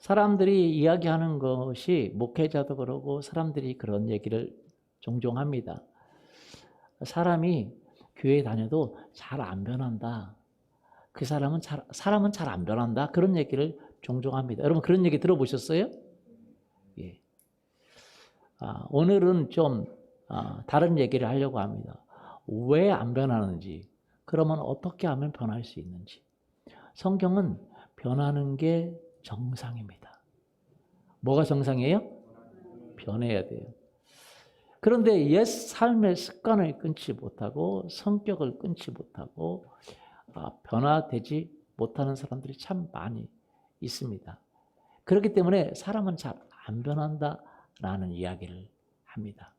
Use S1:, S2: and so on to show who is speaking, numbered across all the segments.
S1: 사람들이 이야기하는 것이 목회자도 그러고 사람들이 그런 얘기를 종종 합니다. 사람이 교회 다녀도 잘 안 변한다. 그 사람은 잘 안 변한다. 그런 얘기를 종종 합니다. 여러분 그런 얘기 들어보셨어요? 예. 오늘은 좀 다른 얘기를 하려고 합니다. 왜 안 변하는지, 그러면 어떻게 하면 변할 수 있는지. 성경은 변하는 게 정상입니다. 뭐가 정상이에요? 변해야 돼요. 그런데 옛 삶의 습관을 끊지 못하고 성격을 끊지 못하고 변화되지 못하는 사람들이 참 많이 있습니다. 그렇기 때문에 사람은 잘 안 변한다라는 이야기를 합니다.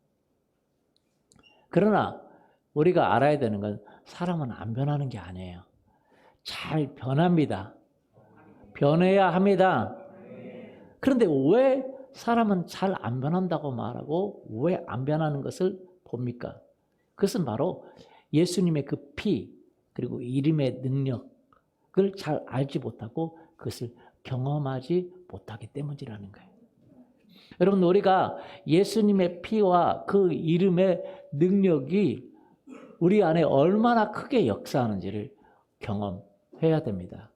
S1: 그러나 우리가 알아야 되는 건 사람은 안 변하는 게 아니에요. 잘 변합니다. 변해야 합니다. 그런데 왜 사람은 잘 안 변한다고 말하고 왜 안 변하는 것을 봅니까? 그것은 바로 예수님의 그 피 그리고 이름의 능력을 잘 알지 못하고 그것을 경험하지 못하기 때문이라는 거예요. 여러분 우리가 예수님의 피와 그 이름의 능력이 우리 안에 얼마나 크게 역사하는지를 경험해야 됩니다.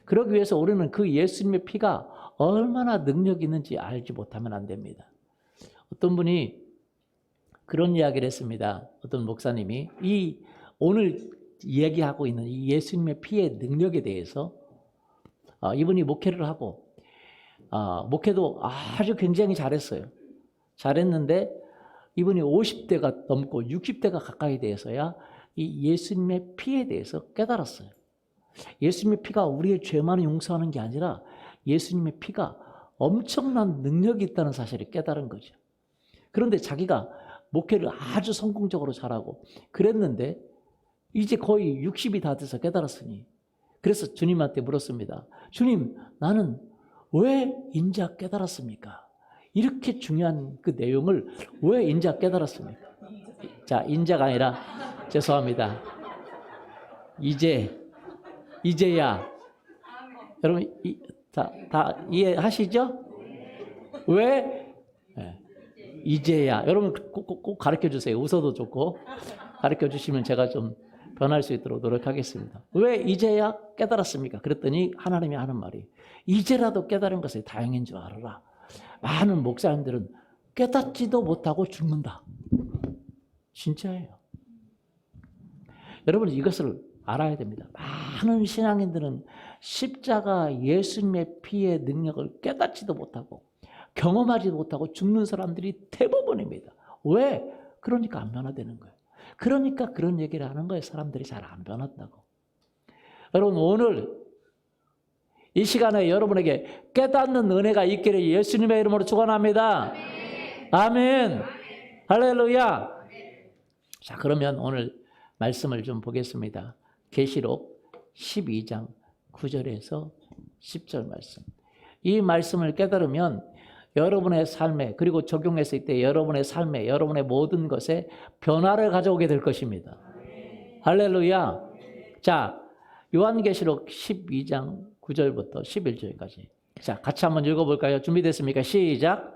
S1: 그러기 위해서 우리는 그 예수님의 피가 얼마나 능력이 있는지 알지 못하면 안 됩니다. 어떤 분이 그런 이야기를 했습니다. 어떤 목사님이 오늘 얘기하고 있는 이 예수님의 피의 능력에 대해서 이분이 목회를 하고 목회도 아주 굉장히 잘했어요. 잘했는데 이분이 50대가 넘고 60대가 가까이 돼서야 이 예수님의 피에 대해서 깨달았어요. 예수님의 피가 우리의 죄만을 용서하는 게 아니라 예수님의 피가 엄청난 능력이 있다는 사실을 깨달은 거죠. 그런데 자기가 목회를 아주 성공적으로 잘하고 그랬는데 이제 거의 60이 다 돼서 깨달았으니 그래서 주님한테 물었습니다. 주님, 나는 왜 인자 깨달았습니까? 이렇게 중요한 그 내용을 왜 인자 깨달았습니까? 자, 인자가 아니라 죄송합니다. 이제야. 여러분 다 이해하시죠? 왜? 네. 이제야. 여러분 꼭 가르쳐 주세요. 웃어도 좋고 가르쳐 주시면 제가 좀 변할 수 있도록 노력하겠습니다. 왜 이제야 깨달았습니까? 그랬더니 하나님이 하는 말이 이제라도 깨달은 것이 다행인 줄 알아라. 많은 목사님들은 깨닫지도 못하고 죽는다. 진짜예요. 여러분 이것을 알아야 됩니다. 많은 신앙인들은 십자가 예수님의 피의 능력을 깨닫지도 못하고 경험하지도 못하고 죽는 사람들이 대부분입니다. 왜? 그러니까 안 변화되는 거예요. 그러니까 그런 얘기를 하는 거예요. 사람들이 잘 안 변한다고. 여러분 오늘 이 시간에 여러분에게 깨닫는 은혜가 있기를 예수님의 이름으로 축원합니다. 아멘. 할렐루야. 자, 그러면 오늘 말씀을 좀 보겠습니다. 계시록 12장 9절에서 10절 말씀. 이 말씀을 깨달으면 여러분의 삶에 그리고 적용했을 때 여러분의 삶에 여러분의 모든 것에 변화를 가져오게 될 것입니다. 할렐루야. 자, 요한계시록 12장 9절부터 11절까지. 자, 같이 한번 읽어볼까요? 준비됐습니까? 시작.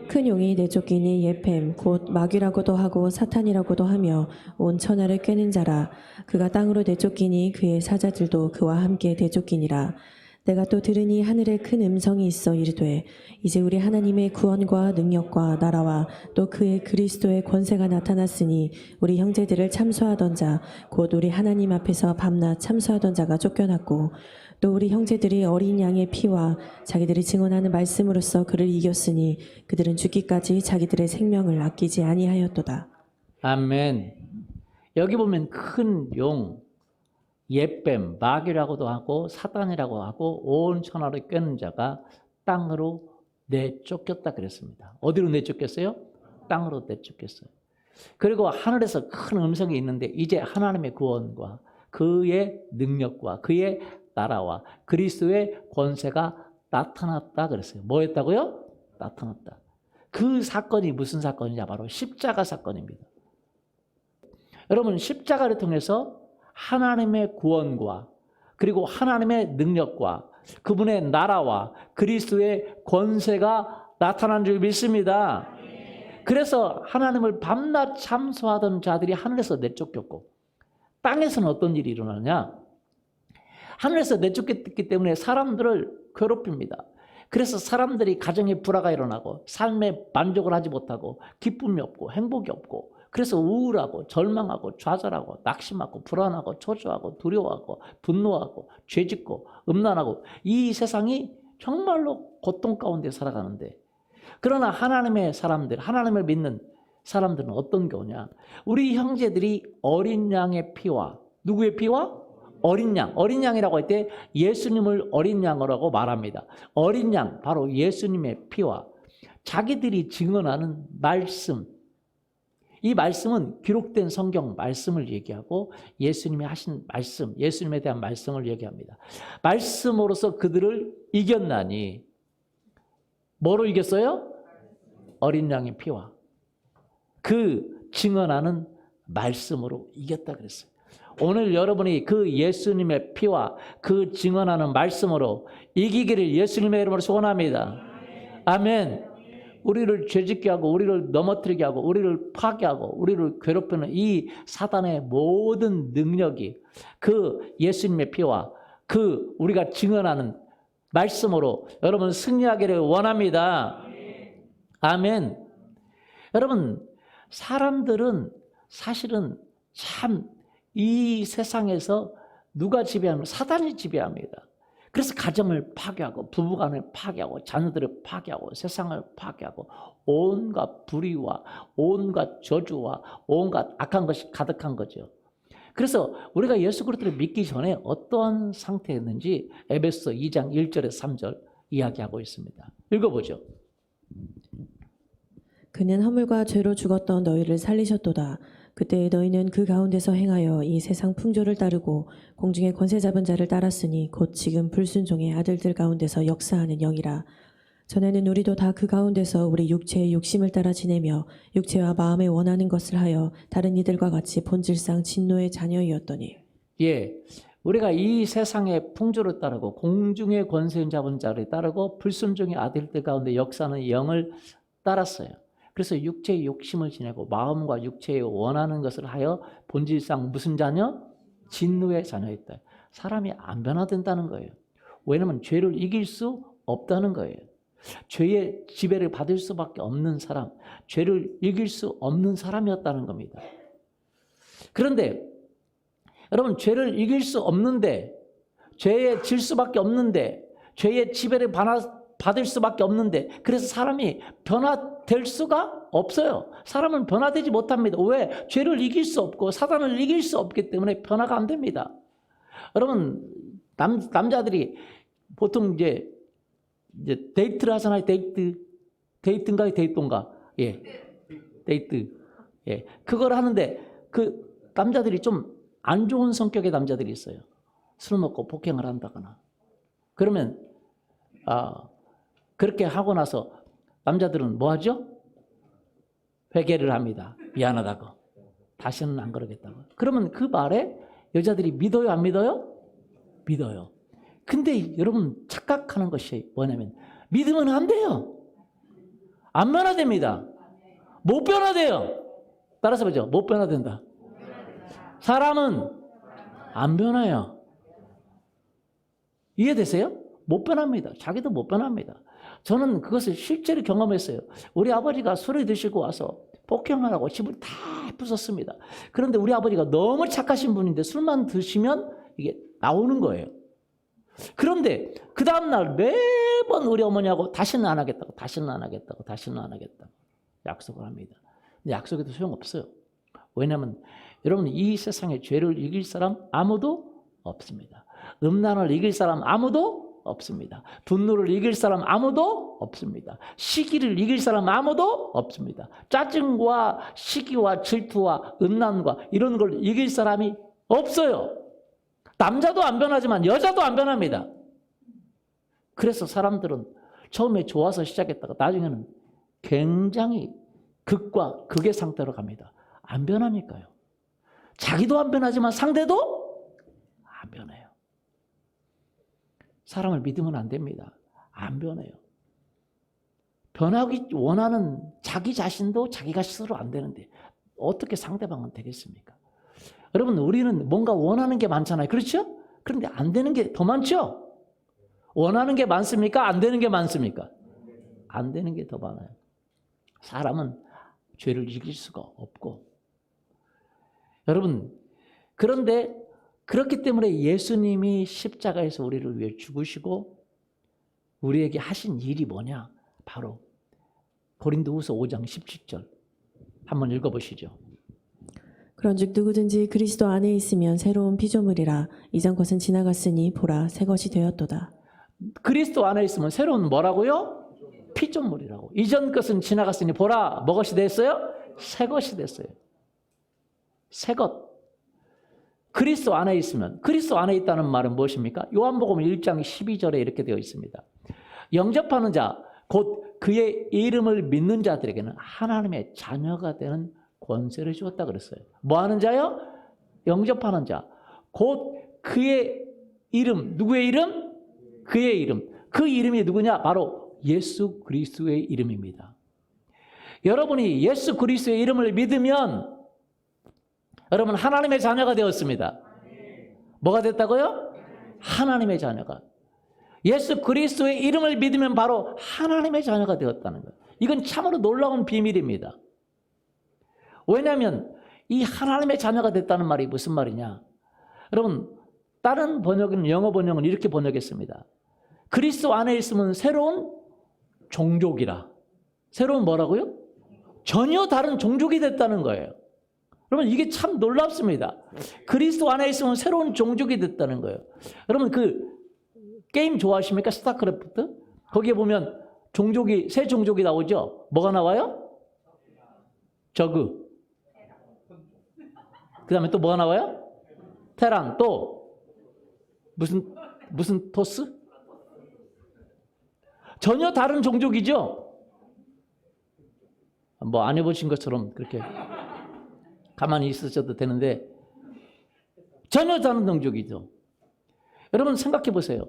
S2: 큰 용이 내쫓기니 예팸 곧 마귀라고도 하고 사탄이라고도 하며 온 천하를 꿰는 자라. 그가 땅으로 내쫓기니 그의 사자들도 그와 함께 내쫓기니라. 내가 또 들으니 하늘에 큰 음성이 있어 이르되 이제 우리 하나님의 구원과 능력과 나라와 또 그의 그리스도의 권세가 나타났으니 우리 형제들을 참소하던 자 곧 우리 하나님 앞에서 밤낮 참소하던 자가 쫓겨났고 또 우리 형제들이 어린 양의 피와 자기들이 증언하는 말씀으로써 그를 이겼으니 그들은 죽기까지 자기들의 생명을 아끼지 아니하였도다.
S1: 아멘. 여기 보면 큰 용, 예뱀, 마귀라고도 하고 사탄이라고 하고 온 천하를 꿰는 자가 땅으로 내쫓겼다 그랬습니다. 어디로 내쫓겼어요? 땅으로 내쫓겼어요. 그리고 하늘에서 큰 음성이 있는데 이제 하나님의 구원과 그의 능력과 그의 나라와 그리스도의 권세가 나타났다 그랬어요. 뭐 했다고요? 나타났다. 그 사건이 무슨 사건이냐? 바로 십자가 사건입니다. 여러분 십자가를 통해서 하나님의 구원과 그리고 하나님의 능력과 그분의 나라와 그리스도의 권세가 나타난 줄 믿습니다. 그래서 하나님을 밤낮 참소하던 자들이 하늘에서 내쫓겼고, 땅에서는 어떤 일이 일어나냐? 하늘에서 내쫓겼기 때문에 사람들을 괴롭힙니다. 그래서 사람들이 가정에 불화가 일어나고 삶에 만족을 하지 못하고 기쁨이 없고 행복이 없고, 그래서 우울하고 절망하고 좌절하고 낙심하고 불안하고 초조하고 두려워하고 분노하고 죄짓고 음란하고, 이 세상이 정말로 고통 가운데 살아가는데, 그러나 하나님의 사람들, 하나님을 믿는 사람들은 어떤 경우냐? 우리 형제들이 어린 양의 피와, 누구의 피와? 어린 양. 어린 양이라고 할 때 예수님을 어린 양이라고 말합니다. 어린 양, 바로 예수님의 피와 자기들이 증언하는 말씀, 이 말씀은 기록된 성경 말씀을 얘기하고 예수님이 하신 말씀, 예수님에 대한 말씀을 얘기합니다. 말씀으로서 그들을 이겼나니, 뭐로 이겼어요? 어린 양의 피와 그 증언하는 말씀으로 이겼다 그랬어요. 오늘 여러분이 그 예수님의 피와 그 증언하는 말씀으로 이기기를 예수님의 이름으로 소원합니다. 아멘. 우리를 죄짓게 하고 우리를 넘어뜨리게 하고 우리를 파괴하고 우리를 괴롭히는 이 사단의 모든 능력이 그 예수님의 피와 그 우리가 증언하는 말씀으로 여러분 승리하기를 원합니다. 아멘. 여러분, 사람들은 사실은 참 이 세상에서 누가 지배하면 사단이 지배합니다. 그래서 가정을 파괴하고 부부간을 파괴하고 자녀들을 파괴하고 세상을 파괴하고 온갖 불의와 온갖 저주와 온갖 악한 것이 가득한 거죠. 그래서 우리가 예수 그리스도를 믿기 전에 어떠한 상태였는지 에베소 2장 1절에서 3절 이야기하고 있습니다. 읽어보죠.
S2: 그는 허물과 죄로 죽었던 너희를 살리셨도다. 그때 너희는 그 가운데서 행하여 이 세상 풍조를 따르고 공중의 권세 잡은 자를 따랐으니 곧 지금 불순종의 아들들 가운데서 역사하는 영이라. 전에는 우리도 다 그 가운데서 우리 육체의 욕심을 따라 지내며 육체와 마음에 원하는 것을 하여 다른 이들과 같이 본질상 진노의 자녀이었더니.
S1: 예, 우리가 이 세상의 풍조를 따르고 공중의 권세 잡은 자를 따르고 불순종의 아들들 가운데 역사하는 영을 따랐어요. 그래서 육체의 욕심을 지내고 마음과 육체에 원하는 것을 하여 본질상 무슨 자녀? 진노의 자녀였다. 사람이 안 변화된다는 거예요. 왜냐하면 죄를 이길 수 없다는 거예요. 죄의 지배를 받을 수밖에 없는 사람, 죄를 이길 수 없는 사람이었다는 겁니다. 그런데 여러분, 죄를 이길 수 없는데, 죄에 질 수밖에 없는데, 죄의 지배를 받을 수밖에 없는데, 그래서 사람이 변화될 수가 없어요. 사람은 변화되지 못합니다. 왜? 죄를 이길 수 없고 사단을 이길 수 없기 때문에 변화가 안 됩니다. 여러분, 남자들이 보통 이제 데이트를 하잖아요. 데이트인가 데이트인가? 예, 데이트. 예, 그걸 하는데 그 남자들이 좀 안 좋은 성격의 남자들이 있어요. 술 먹고 폭행을 한다거나. 그러면 그렇게 하고 나서 남자들은 뭐 하죠? 회개를 합니다. 미안하다고. 다시는 안 그러겠다고. 그러면 그 말에 여자들이 믿어요, 안 믿어요? 믿어요. 근데 여러분 착각하는 것이 뭐냐면 믿으면 안 돼요. 안 변화됩니다. 못 변화돼요. 따라서 보죠. 못 변화된다. 사람은 안 변해요. 이해되세요? 못 변합니다. 자기도 못 변합니다. 저는 그것을 실제로 경험했어요. 우리 아버지가 술을 드시고 와서 폭행하라고 집을 다 부쉈습니다. 그런데 우리 아버지가 너무 착하신 분인데 술만 드시면 이게 나오는 거예요. 그런데 그 다음날 매번 우리 어머니하고 다시는 안 하겠다고, 다시는 안 하겠다고, 다시는 안 하겠다고 약속을 합니다. 근데 약속에도 소용없어요. 왜냐하면 여러분, 이 세상에 죄를 이길 사람 아무도 없습니다. 음란을 이길 사람 아무도 없습니다. 분노를 이길 사람 아무도 없습니다. 시기를 이길 사람 아무도 없습니다. 짜증과 시기와 질투와 음란과 이런 걸 이길 사람이 없어요. 남자도 안 변하지만 여자도 안 변합니다. 그래서 사람들은 처음에 좋아서 시작했다가 나중에는 굉장히 극과 극의 상태로 갑니다. 안 변하니까요. 자기도 안 변하지만 상대도 안 변해요. 사람을 믿으면 안 됩니다. 안 변해요. 변하기 원하는 자기 자신도 자기가 스스로 안 되는데 어떻게 상대방은 되겠습니까? 여러분, 우리는 뭔가 원하는 게 많잖아요. 그렇죠? 그런데 안 되는 게 더 많죠? 원하는 게 많습니까? 안 되는 게 많습니까? 안 되는 게 더 많아요. 사람은 죄를 이길 수가 없고. 여러분, 그런데 그렇기 때문에 예수님이 십자가에서 우리를 위해 죽으시고 우리에게 하신 일이 뭐냐? 바로 고린도후서 5장 17절 한번 읽어보시죠.
S2: 그런즉 누구든지 그리스도 안에 있으면 새로운 피조물이라. 이전 것은 지나갔으니 보라 새 것이 되었도다.
S1: 그리스도 안에 있으면 새로운 뭐라고요? 피조물이라고. 이전 것은 지나갔으니 보라 무엇이 됐어요? 새 것이 됐어요. 새 것. 그리스도 안에 있으면, 그리스도 안에 있다는 말은 무엇입니까? 요한복음 1장 12절에 이렇게 되어 있습니다. 영접하는 자, 곧 그의 이름을 믿는 자들에게는 하나님의 자녀가 되는 권세를 주었다 그랬어요. 뭐 하는 자요? 영접하는 자. 곧 그의 이름, 누구의 이름? 그의 이름. 그 이름이 누구냐? 바로 예수 그리스도의 이름입니다. 여러분이 예수 그리스도의 이름을 믿으면 여러분 하나님의 자녀가 되었습니다. 뭐가 됐다고요? 하나님의 자녀가. 예수 그리스도의 이름을 믿으면 바로 하나님의 자녀가 되었다는 거예요. 이건 참으로 놀라운 비밀입니다. 왜냐하면 이 하나님의 자녀가 됐다는 말이 무슨 말이냐? 여러분, 다른 번역은, 영어 번역은 이렇게 번역했습니다. 그리스도 안에 있으면 새로운 종족이라. 새로운 뭐라고요? 전혀 다른 종족이 됐다는 거예요. 여러분, 이게 참 놀랍습니다. 그리스도 안에 있으면 새로운 종족이 됐다는 거예요. 여러분, 그 게임 좋아하십니까? 스타크래프트? 거기에 보면 종족이, 새 종족이 나오죠? 뭐가 나와요? 저그. 그 다음에 또 뭐가 나와요? 테란. 또 무슨 토스? 전혀 다른 종족이죠? 뭐 안 해보신 것처럼 그렇게 가만히 있으셔도 되는데 전혀 다른 종족이죠. 여러분 생각해 보세요.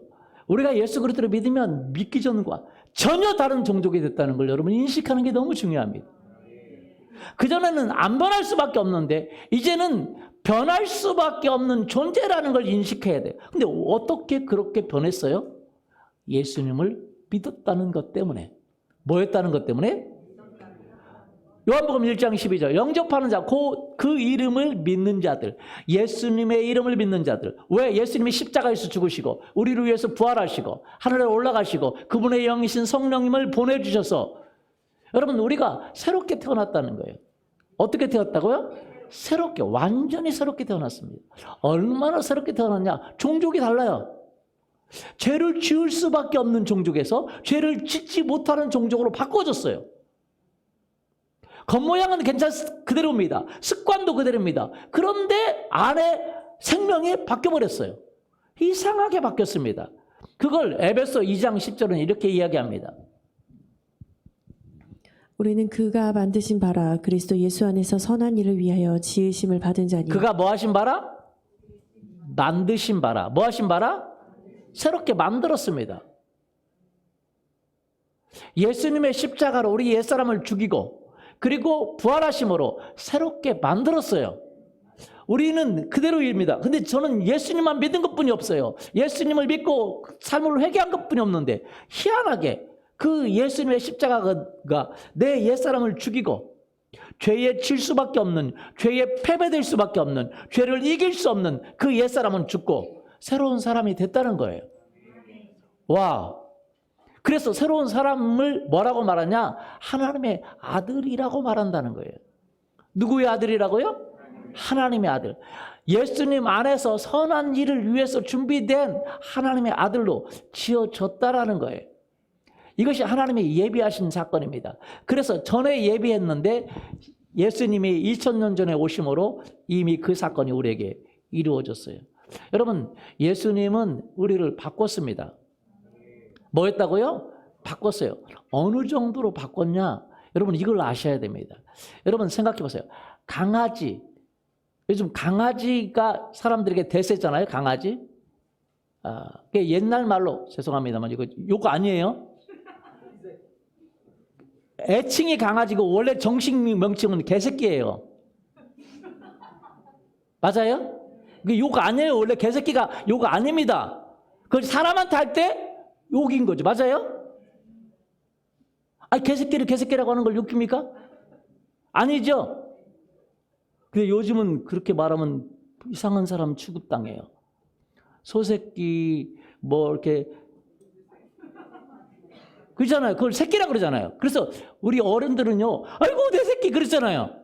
S1: 우리가 예수 그리스도를 믿으면 믿기 전과 전혀 다른 종족이 됐다는 걸 여러분 인식하는 게 너무 중요합니다. 그전에는 안 변할 수밖에 없는데 이제는 변할 수밖에 없는 존재라는 걸 인식해야 돼요. 근데 어떻게 그렇게 변했어요? 예수님을 믿었다는 것 때문에. 뭐였다는 것 때문에? 요한복음 1장 12절 영접하는 자, 그 이름을 믿는 자들, 예수님의 이름을 믿는 자들. 왜? 예수님이 십자가에서 죽으시고 우리를 위해서 부활하시고 하늘에 올라가시고 그분의 영이신 성령님을 보내주셔서 여러분 우리가 새롭게 태어났다는 거예요. 어떻게 태어났다고요? 새롭게, 완전히 새롭게 태어났습니다. 얼마나 새롭게 태어났냐? 종족이 달라요. 죄를 지을 수밖에 없는 종족에서 죄를 짓지 못하는 종족으로 바꿔졌어요. 겉모양은 그대로입니다. 습관도 그대로입니다. 그런데 안에 생명이 바뀌어버렸어요. 이상하게 바뀌었습니다. 그걸 에베소 2장 10절은 이렇게 이야기합니다.
S2: 우리는 그가 만드신 바라 그리스도 예수 안에서 선한 일을 위하여 지으심을 받은 자니. 그가
S1: 뭐 하신 바라? 만드신 바라. 뭐 하신 바라? 새롭게 만들었습니다. 예수님의 십자가로 우리 옛사람을 죽이고 그리고 부활하심으로 새롭게 만들었어요. 우리는 그대로입니다. 근데 저는 예수님만 믿은 것뿐이 없어요. 예수님을 믿고 삶을 회개한 것뿐이 없는데 희한하게 그 예수님의 십자가가 내 옛사람을 죽이고 죄에 질 수밖에 없는, 죄에 패배될 수밖에 없는, 죄를 이길 수 없는 그 옛사람은 죽고 새로운 사람이 됐다는 거예요. 와! 그래서 새로운 사람을 뭐라고 말하냐? 하나님의 아들이라고 말한다는 거예요. 누구의 아들이라고요? 하나님의 아들. 예수님 안에서 선한 일을 위해서 준비된 하나님의 아들로 지어졌다라는 거예요. 이것이 하나님이 예비하신 사건입니다. 그래서 전에 예비했는데 예수님이 2000년 전에 오심으로 이미 그 사건이 우리에게 이루어졌어요. 여러분, 예수님은 우리를 바꿨습니다. 뭐 했다고요? 바꿨어요. 어느 정도로 바꿨냐? 여러분 이걸 아셔야 됩니다. 여러분 생각해 보세요. 강아지, 요즘 강아지가 사람들에게 대세잖아요. 강아지. 그게 옛날 말로 죄송합니다만 이거 욕 아니에요. 애칭이 강아지고 원래 정식 명칭은 개새끼예요. 맞아요? 그게 욕 아니에요. 원래 개새끼가 욕 아닙니다. 그걸 사람한테 할 때 욕인 거죠. 맞아요? 아니 개새끼를 개새끼라고 하는 걸 욕입니까? 아니죠. 근데 요즘은 그렇게 말하면 이상한 사람 취급당해요. 소새끼 뭐 이렇게 그러잖아요. 그걸 새끼라 그러잖아요. 그래서 우리 어른들은요, 아이고 내 새끼 그러잖아요.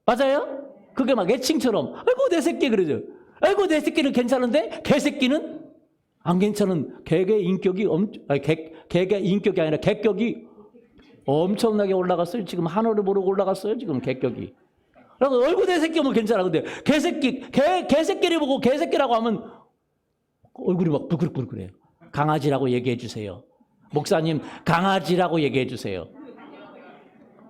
S1: 맞아요? 그게 막 애칭처럼 아이고 내 새끼 그러죠. 아이고 내 새끼는 괜찮은데 개새끼는 안 괜찮은 개의 인격이 개의 인격이 아니라 개격이 엄청나게 올라갔어요. 지금 하늘을 보러 올라갔어요. 지금 개격이. 그래서 아이고 내 새끼 뭐 괜찮아. 근데 개새끼를 보고 개새끼라고 하면 얼굴이 막 부글부글해요. 강아지라고 얘기해 주세요. 목사님 강아지라고 얘기해 주세요.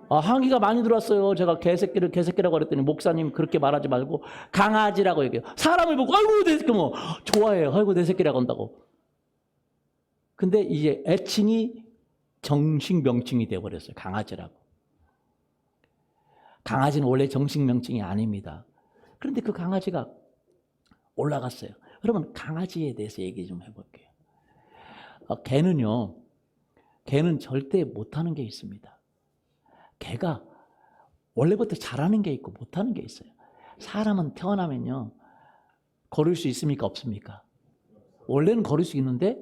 S1: 항의가 많이 들어왔어요. 제가 개새끼를 개새끼라고 그랬더니 목사님 그렇게 말하지 말고 강아지라고 얘기해요. 사람을 보고 아이고 내 새끼 뭐 좋아해요. 아이고 내 새끼라고 한다고. 근데 이제 애칭이 정식 명칭이 되어버렸어요. 강아지라고. 강아지는 원래 정식 명칭이 아닙니다. 그런데 그 강아지가 올라갔어요. 그러면 강아지에 대해서 얘기 좀 해볼게요. 개는 절대 못하는 게 있습니다. 개가 원래부터 잘하는 게 있고 못하는 게 있어요. 사람은 태어나면요 걸을 수 있습니까? 없습니까? 원래는 걸을 수 있는데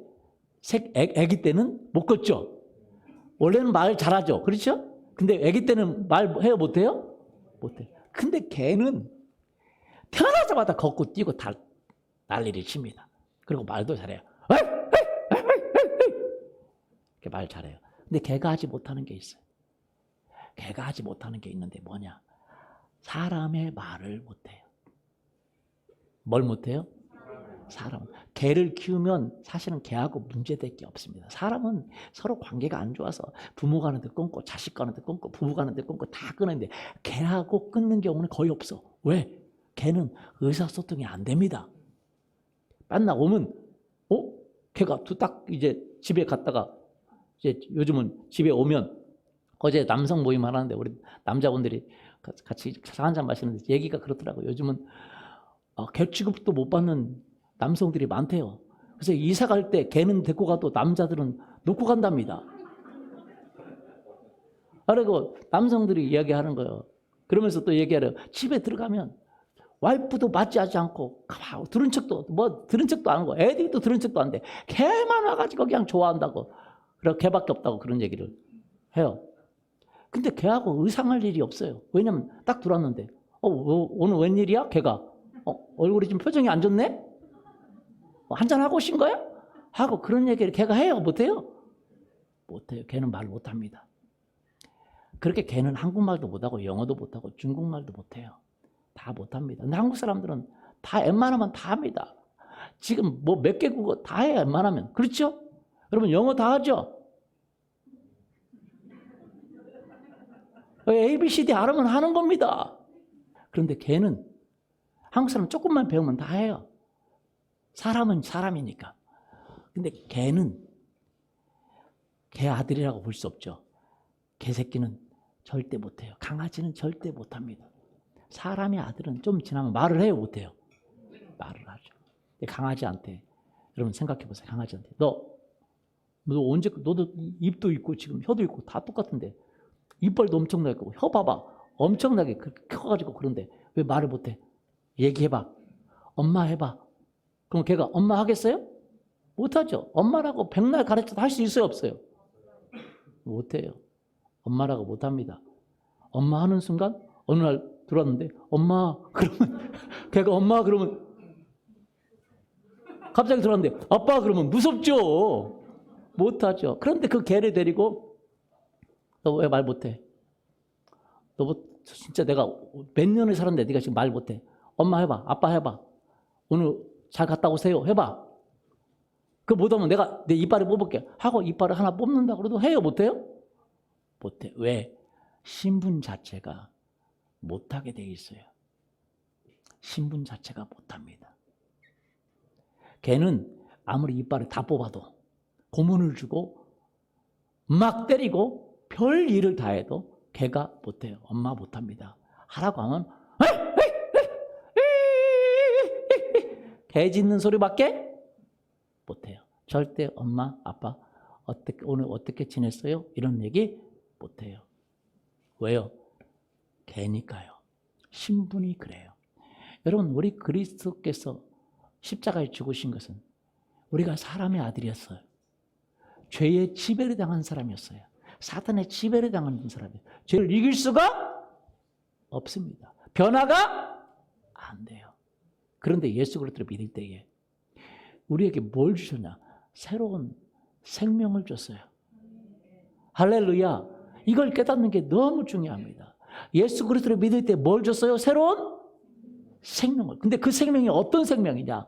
S1: 아기 때는 못 걷죠. 원래는 말 잘하죠. 그렇죠? 근데 아기 때는 말 해요? 못해요? 못해요. 근데 개는 태어나자마자 걷고 뛰고 다 난리를 칩니다. 그리고 말도 잘해요. 이렇게 말 잘해요. 근데 개가 하지 못하는 게 있어요. 개가 하지 못하는 게 있는데 뭐냐? 사람의 말을 못해요. 뭘 못해요? 사람. 개를 키우면 사실은 개하고 문제될 게 없습니다. 사람은 서로 관계가 안 좋아서 부모 가는데 끊고 자식 가는데 끊고 부부 가는데 끊고 다 끊는데 개하고 끊는 경우는 거의 없어. 왜? 개는 의사소통이 안 됩니다. 만나 오면 걔가 딱 이제 집에 갔다가 이제 요즘은 집에 오면 어제 남성 모임 하는데 우리 남자분들이 같이 차 한잔 마시는데 얘기가 그렇더라고요. 요즘은 개 취급도 못 받는 남성들이 많대요. 그래서 이사 갈 때 개는 데리고 가도 남자들은 놓고 간답니다. 그리고 남성들이 이야기하는 거예요. 그러면서 또 얘기하래요. 집에 들어가면 와이프도 맞이하지 않고 들은 척도 안 하고 애들도 들은 척도 안 돼. 개만 와가지고 그냥 좋아한다고. 그리고 개밖에 없다고 그런 얘기를 해요. 근데 걔하고 의상할 일이 없어요. 왜냐면 딱 들어왔는데 오늘 웬일이야? 걔가 얼굴이 좀 표정이 안 좋네? 한잔하고 오신 거야? 하고 그런 얘기를 걔가 해요? 못해요? 못해요. 걔는 말 못합니다. 그렇게 걔는 한국말도 못하고 영어도 못하고 중국말도 못해요. 다 못합니다. 근데 한국 사람들은 다 웬만하면 다 합니다. 지금 뭐 몇 개 국어 다 해요. 웬만하면. 그렇죠? 여러분 영어 다 하죠? ABCD 알으면 하는 겁니다. 그런데 걔는 한국 사람 조금만 배우면 다 해요. 사람은 사람이니까. 근데 걔는 걔 아들이라고 볼 수 없죠. 개 새끼는 절대 못해요. 강아지는 절대 못합니다. 사람의 아들은 좀 지나면 말을 해요? 못해요? 말을 하죠. 강아지한테 여러분 생각해 보세요. 강아지한테 너도 입도 있고 지금 혀도 있고 다 똑같은데 이빨도 엄청나게 크고 혀 봐봐 엄청나게 커가지고 그런데 왜 말을 못해? 얘기해봐. 엄마 해봐. 그럼 걔가 엄마 하겠어요? 못하죠. 엄마라고 백날 가르쳐도 할 수 있어요? 없어요? 못해요. 엄마라고 못합니다. 엄마 하는 순간 어느 날 들어왔는데 엄마 그러면 걔가 엄마 그러면 갑자기 들어왔는데 아빠 그러면 무섭죠. 못하죠. 그런데 그 개를 데리고 너 왜 말 못해? 너 뭐 진짜 내가 몇 년을 살았는데 네가 지금 말 못해. 엄마 해봐. 아빠 해봐. 오늘 잘 갔다 오세요. 해봐. 그거 못하면 내가 내 이빨을 뽑을게. 하고 이빨을 하나 뽑는다 그래도 해요? 못해요? 못해. 왜? 신분 자체가 못하게 돼 있어요. 신분 자체가 못합니다. 걔는 아무리 이빨을 다 뽑아도 고문을 주고 막 때리고 별 일을 다 해도 걔가 못해요. 엄마 못합니다. 하라고 하면 개 짖는 소리밖에 못해요. 절대 엄마, 아빠 오늘 어떻게 지냈어요? 이런 얘기 못해요. 왜요? 개니까요. 신분이 그래요. 여러분, 우리 그리스도께서 십자가에 죽으신 것은 우리가 사람의 아들이었어요. 죄의 지배를 당한 사람이었어요. 사탄의 지배를 당한 사람이에요. 죄를 이길 수가 없습니다. 변화가 안 돼요. 그런데 예수 그리스도를 믿을 때에 우리에게 뭘 주셨냐? 새로운 생명을 줬어요. 할렐루야. 이걸 깨닫는 게 너무 중요합니다. 예수 그리스도를 믿을 때 뭘 줬어요? 새로운 생명을. 근데 그 생명이 어떤 생명이냐?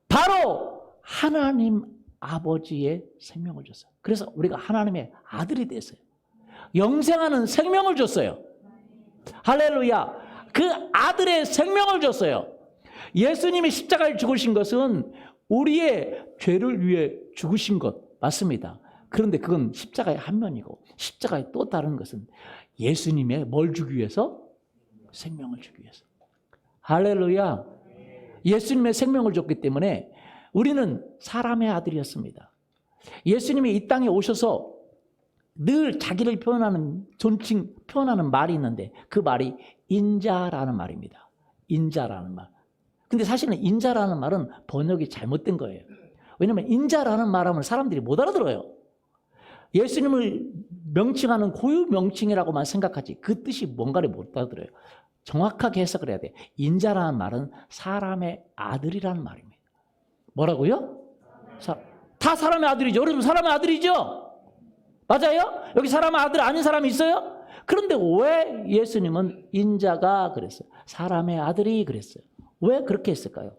S1: 바로 하나님 아버지의 생명을 줬어요. 그래서 우리가 하나님의 아들이 됐어요. 영생하는 생명을 줬어요. 할렐루야. 그 아들의 생명을 줬어요. 예수님이 십자가에 죽으신 것은 우리의 죄를 위해 죽으신 것 맞습니다. 그런데 그건 십자가의 한 면이고 십자가의 또 다른 것은 예수님의 뭘 주기 위해서? 생명을 주기 위해서. 할렐루야. 예수님의 생명을 줬기 때문에 우리는 사람의 아들이었습니다. 예수님이 이 땅에 오셔서 늘 자기를 표현하는 존칭, 표현하는 말이 있는데 그 말이 인자라는 말입니다. 인자라는 말. 근데 사실은 인자라는 말은 번역이 잘못된 거예요. 왜냐하면 인자라는 말하면 사람들이 못 알아들어요. 예수님을 명칭하는 고유 명칭이라고만 생각하지 그 뜻이 뭔가를 못 알아들어요. 정확하게 해석을 해야 돼. 인자라는 말은 사람의 아들이라는 말입니다. 뭐라고요? 다 사람의 아들이죠. 여러분 사람의 아들이죠? 맞아요? 여기 사람의 아들 아닌 사람이 있어요? 그런데 왜 예수님은 인자가 그랬어요? 사람의 아들이 그랬어요. 왜 그렇게 했을까요?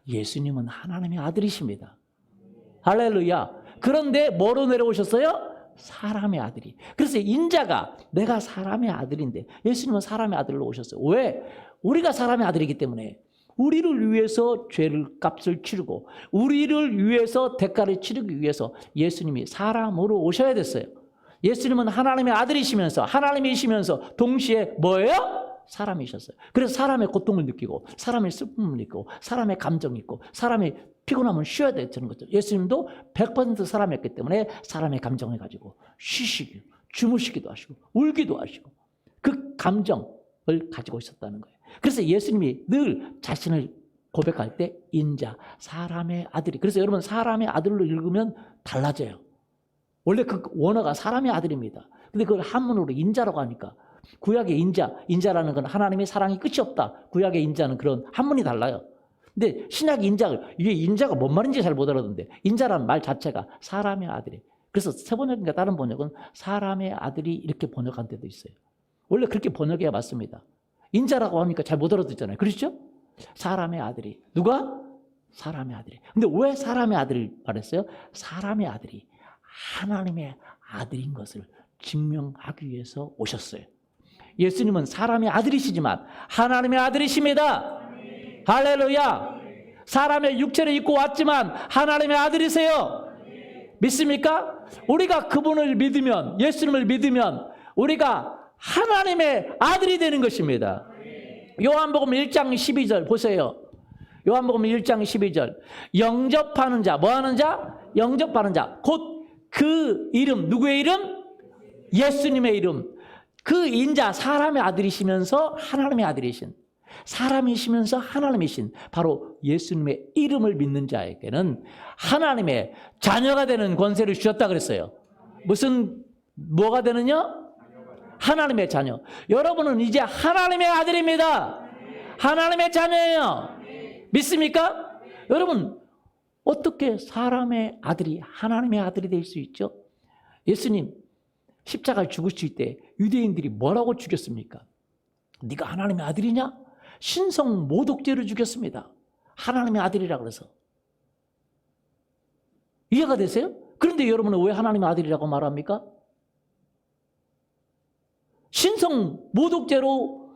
S1: 예수님은 하나님의 아들이십니다. 할렐루야. 그런데 뭐로 내려오셨어요? 사람의 아들이. 그래서 인자가 내가 사람의 아들인데 예수님은 사람의 아들로 오셨어요. 왜? 우리가 사람의 아들이기 때문에 우리를 위해서 죄를 값을 치르고 우리를 위해서 대가를 치르기 위해서 예수님이 사람으로 오셔야 됐어요. 예수님은 하나님의 아들이시면서 하나님이시면서 동시에 뭐예요? 사람이셨어요. 그래서 사람의 고통을 느끼고 사람의 슬픔을 느끼고 사람의 감정이 있고 사람이 피곤하면 쉬어야 되는 거죠. 예수님도 100% 사람이었기 때문에 사람의 감정을 가지고 쉬시고 주무시기도 하시고 울기도 하시고 그 감정을 가지고 있었다는 거예요. 그래서 예수님이 늘 자신을 고백할 때 인자, 사람의 아들이. 그래서 여러분 사람의 아들로 읽으면 달라져요. 원래 그 원어가 사람의 아들입니다. 근데 그걸 한문으로 인자라고 하니까 구약의 인자라는 건 하나님의 사랑이 끝이 없다. 구약의 인자는 그런 한문이 달라요. 근데 신약 이게 인자가 뭔 말인지 잘 못 알아듣는데 인자라는 말 자체가 사람의 아들이. 그래서 새 번역인가 다른 번역은 사람의 아들이 이렇게 번역한 데도 있어요. 원래 그렇게 번역해야 맞습니다. 인자라고 하니까 잘 못 알아듣잖아요. 그렇죠? 사람의 아들이. 누가? 사람의 아들이. 근데 왜 사람의 아들을 말했어요? 사람의 아들이 하나님의 아들인 것을 증명하기 위해서 오셨어요. 예수님은 사람의 아들이시지만 하나님의 아들이십니다. 할렐루야. 사람의 육체를 입고 왔지만 하나님의 아들이세요. 믿습니까? 우리가 그분을 믿으면, 예수님을 믿으면 우리가 하나님의 아들이 되는 것입니다. 요한복음 1장 12절 보세요. 요한복음 1장 12절. 영접하는 자, 뭐 하는 자? 영접하는 자. 곧 그 이름, 누구의 이름? 예수님의 이름. 그 인자, 사람의 아들이시면서 하나님의 아들이신, 사람이시면서 하나님이신 바로 예수님의 이름을 믿는 자에게는 하나님의 자녀가 되는 권세를 주셨다 그랬어요. 뭐가 되느냐? 하나님의 자녀. 여러분은 이제 하나님의 아들입니다. 하나님의 자녀예요. 믿습니까? 여러분 어떻게 사람의 아들이 하나님의 아들이 될 수 있죠? 예수님 십자가를 죽으실 때 유대인들이 뭐라고 죽였습니까? 네가 하나님의 아들이냐? 신성 모독죄로 죽였습니다. 하나님의 아들이라 그래서. 이해가 되세요? 그런데 여러분은 왜 하나님의 아들이라고 말합니까? 신성 모독죄로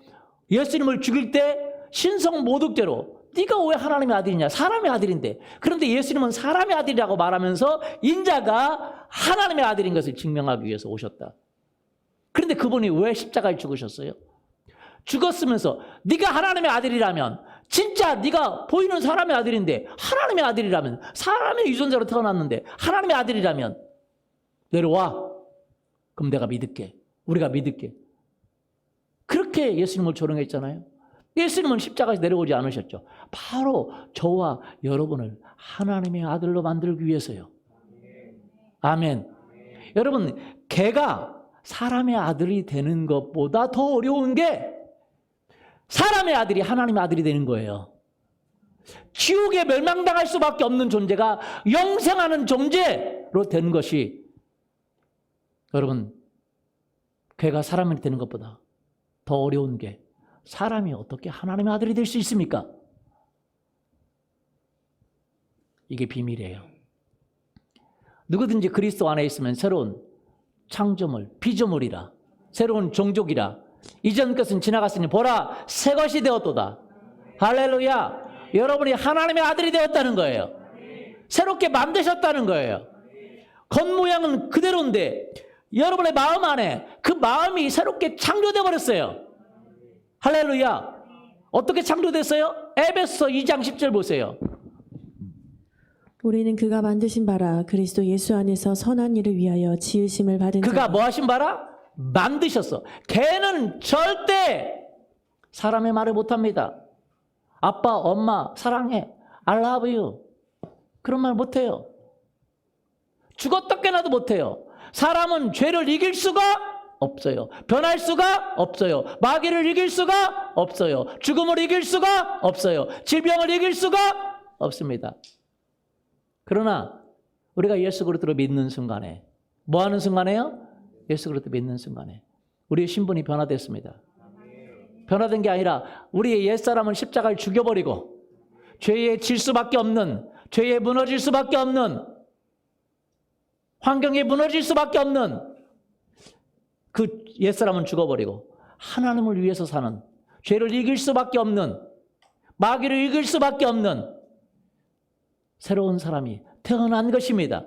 S1: 예수님을 죽일 때 신성 모독죄로 네가 왜 하나님의 아들이냐? 사람의 아들인데. 그런데 예수님은 사람의 아들이라고 말하면서 인자가 하나님의 아들인 것을 증명하기 위해서 오셨다. 그런데 그분이 왜 십자가에 죽으셨어요? 죽었으면서 네가 하나님의 아들이라면, 진짜 네가 보이는 사람의 아들인데, 하나님의 아들이라면, 사람의 유전자로 태어났는데 하나님의 아들이라면 내려와. 그럼 내가 믿을게. 우리가 믿을게. 그렇게 예수님을 조롱했잖아요. 예수님은 십자가에서 내려오지 않으셨죠. 바로 저와 여러분을 하나님의 아들로 만들기 위해서요. 아멘. 여러분, 개가 사람의 아들이 되는 것보다 더 어려운 게 사람의 아들이 하나님의 아들이 되는 거예요. 지옥에 멸망당할 수밖에 없는 존재가 영생하는 존재로 되는 것이, 여러분, 개가 사람이 되는 것보다 더 어려운 게, 사람이 어떻게 하나님의 아들이 될 수 있습니까? 이게 비밀이에요. 누구든지 그리스도 안에 있으면 새로운 창조물, 피조물이라, 새로운 종족이라. 이전 것은 지나갔으니 보라 새 것이 되었도다. 할렐루야. 여러분이 하나님의 아들이 되었다는 거예요. 새롭게 만드셨다는 거예요. 겉모양은 그대로인데 여러분의 마음 안에 그 마음이 새롭게 창조되어 버렸어요. 할렐루야. 어떻게 창조됐어요? 에베소 2장 10절 보세요.
S2: 우리는 그가 만드신 바라 그리스도 예수 안에서 선한 일을 위하여 지으심을 받은
S1: 그가
S2: 자라.
S1: 뭐 하신 바라? 만드셨어. 걔는 절대 사람의 말을 못합니다. 아빠, 엄마, 사랑해, I love you, 그런 말 못해요. 죽었다 깨나도 못해요. 사람은 죄를 이길 수가 없어요. 변할 수가 없어요. 마귀를 이길 수가 없어요. 죽음을 이길 수가 없어요. 질병을 이길 수가 없습니다. 그러나 우리가 예수 그리스도를 믿는 순간에, 뭐 하는 순간에요? 예수 그리스도 믿는 순간에 우리의 신분이 변화됐습니다. 변화된 게 아니라 우리의 옛사람은 십자가를 죽여버리고 죄에 질 수밖에 없는, 죄에 무너질 수밖에 없는, 환경에 무너질 수밖에 없는 그 옛사람은 죽어버리고 하나님을 위해서 사는, 죄를 이길 수밖에 없는, 마귀를 이길 수밖에 없는 새로운 사람이 태어난 것입니다.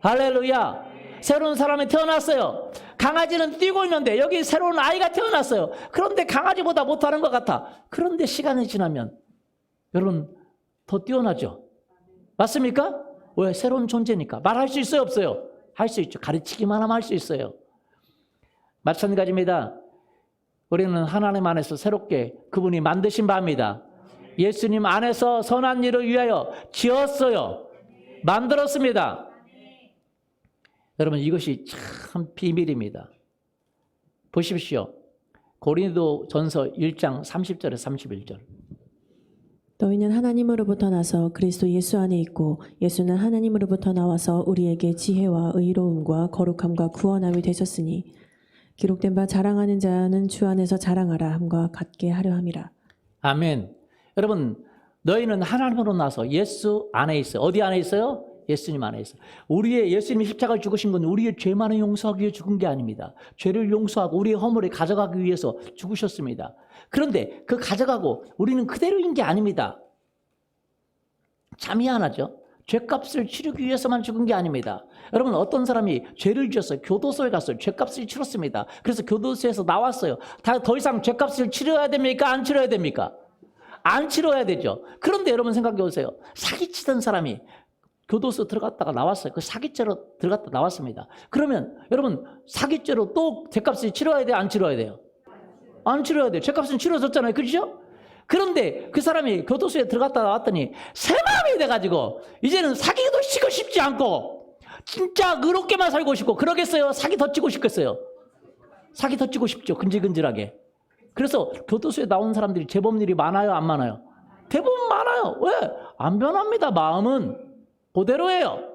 S1: 할렐루야. 새로운 사람이 태어났어요. 강아지는 뛰고 있는데 여기 새로운 아이가 태어났어요. 그런데 강아지보다 못하는 것 같아. 그런데 시간이 지나면 여러분 더 뛰어나죠. 맞습니까? 왜? 새로운 존재니까. 말할 수 있어요? 없어요? 할 수 있죠. 가르치기만 하면 할 수 있어요. 마찬가지입니다. 우리는 하나님 안에서 새롭게 그분이 만드신 바입니다. 예수님 안에서 선한 일을 위하여 지었어요. 만들었습니다. 여러분, 이것이 참 비밀입니다. 보십시오. 고린도전서 1장 30절에서 31절.
S2: 너희는 하나님으로부터 나서 그리스도 예수 안에 있고 예수는 하나님으로부터 나와서 우리에게 지혜와 의로움과 거룩함과 구원함이 되셨으니 기록된 바 자랑하는 자는 주 안에서 자랑하라 함과 같게 하려 함이라.
S1: 아멘. 여러분, 너희는 하나님으로 나서 예수 안에 있어요. 어디 안에 있어요? 예수님 안에 있어요. 우리의 예수님이 십자가를 죽으신 건 우리의 죄만을 용서하기 위해 죽은 게 아닙니다. 죄를 용서하고 우리의 허물을 가져가기 위해서 죽으셨습니다. 그런데 그 가져가고 우리는 그대로인 게 아닙니다. 참 희한하죠? 죄값을 치르기 위해서만 죽은 게 아닙니다. 여러분, 어떤 사람이 죄를 지었어요. 교도소에 갔어요. 죄값을 치렀습니다. 그래서 교도소에서 나왔어요. 더 이상 죄값을 치러야 됩니까? 안 치러야 됩니까? 안 치러야 되죠. 그런데 여러분 생각해 보세요. 사기치던 사람이 교도소 들어갔다가 나왔어요. 그 사기죄로 들어갔다 나왔습니다. 그러면 여러분 사기죄로 또 죄값을 치러야 돼요? 안 치러야 돼요? 안 치러야 돼요. 죄값은 치러졌잖아요. 그렇죠? 그런데 그 사람이 교도소에 들어갔다 나왔더니 새 마음이 돼가지고 이제는 사기도 치고 싶지 않고 진짜 의롭게만 살고 싶고, 그러겠어요? 사기 더 치고 싶겠어요? 사기 더 치고 싶죠. 근질근질하게. 그래서 교도소에 나온 사람들이 재범률이 많아요? 안 많아요? 대부분 많아요. 왜? 안 변합니다. 마음은 그대로예요.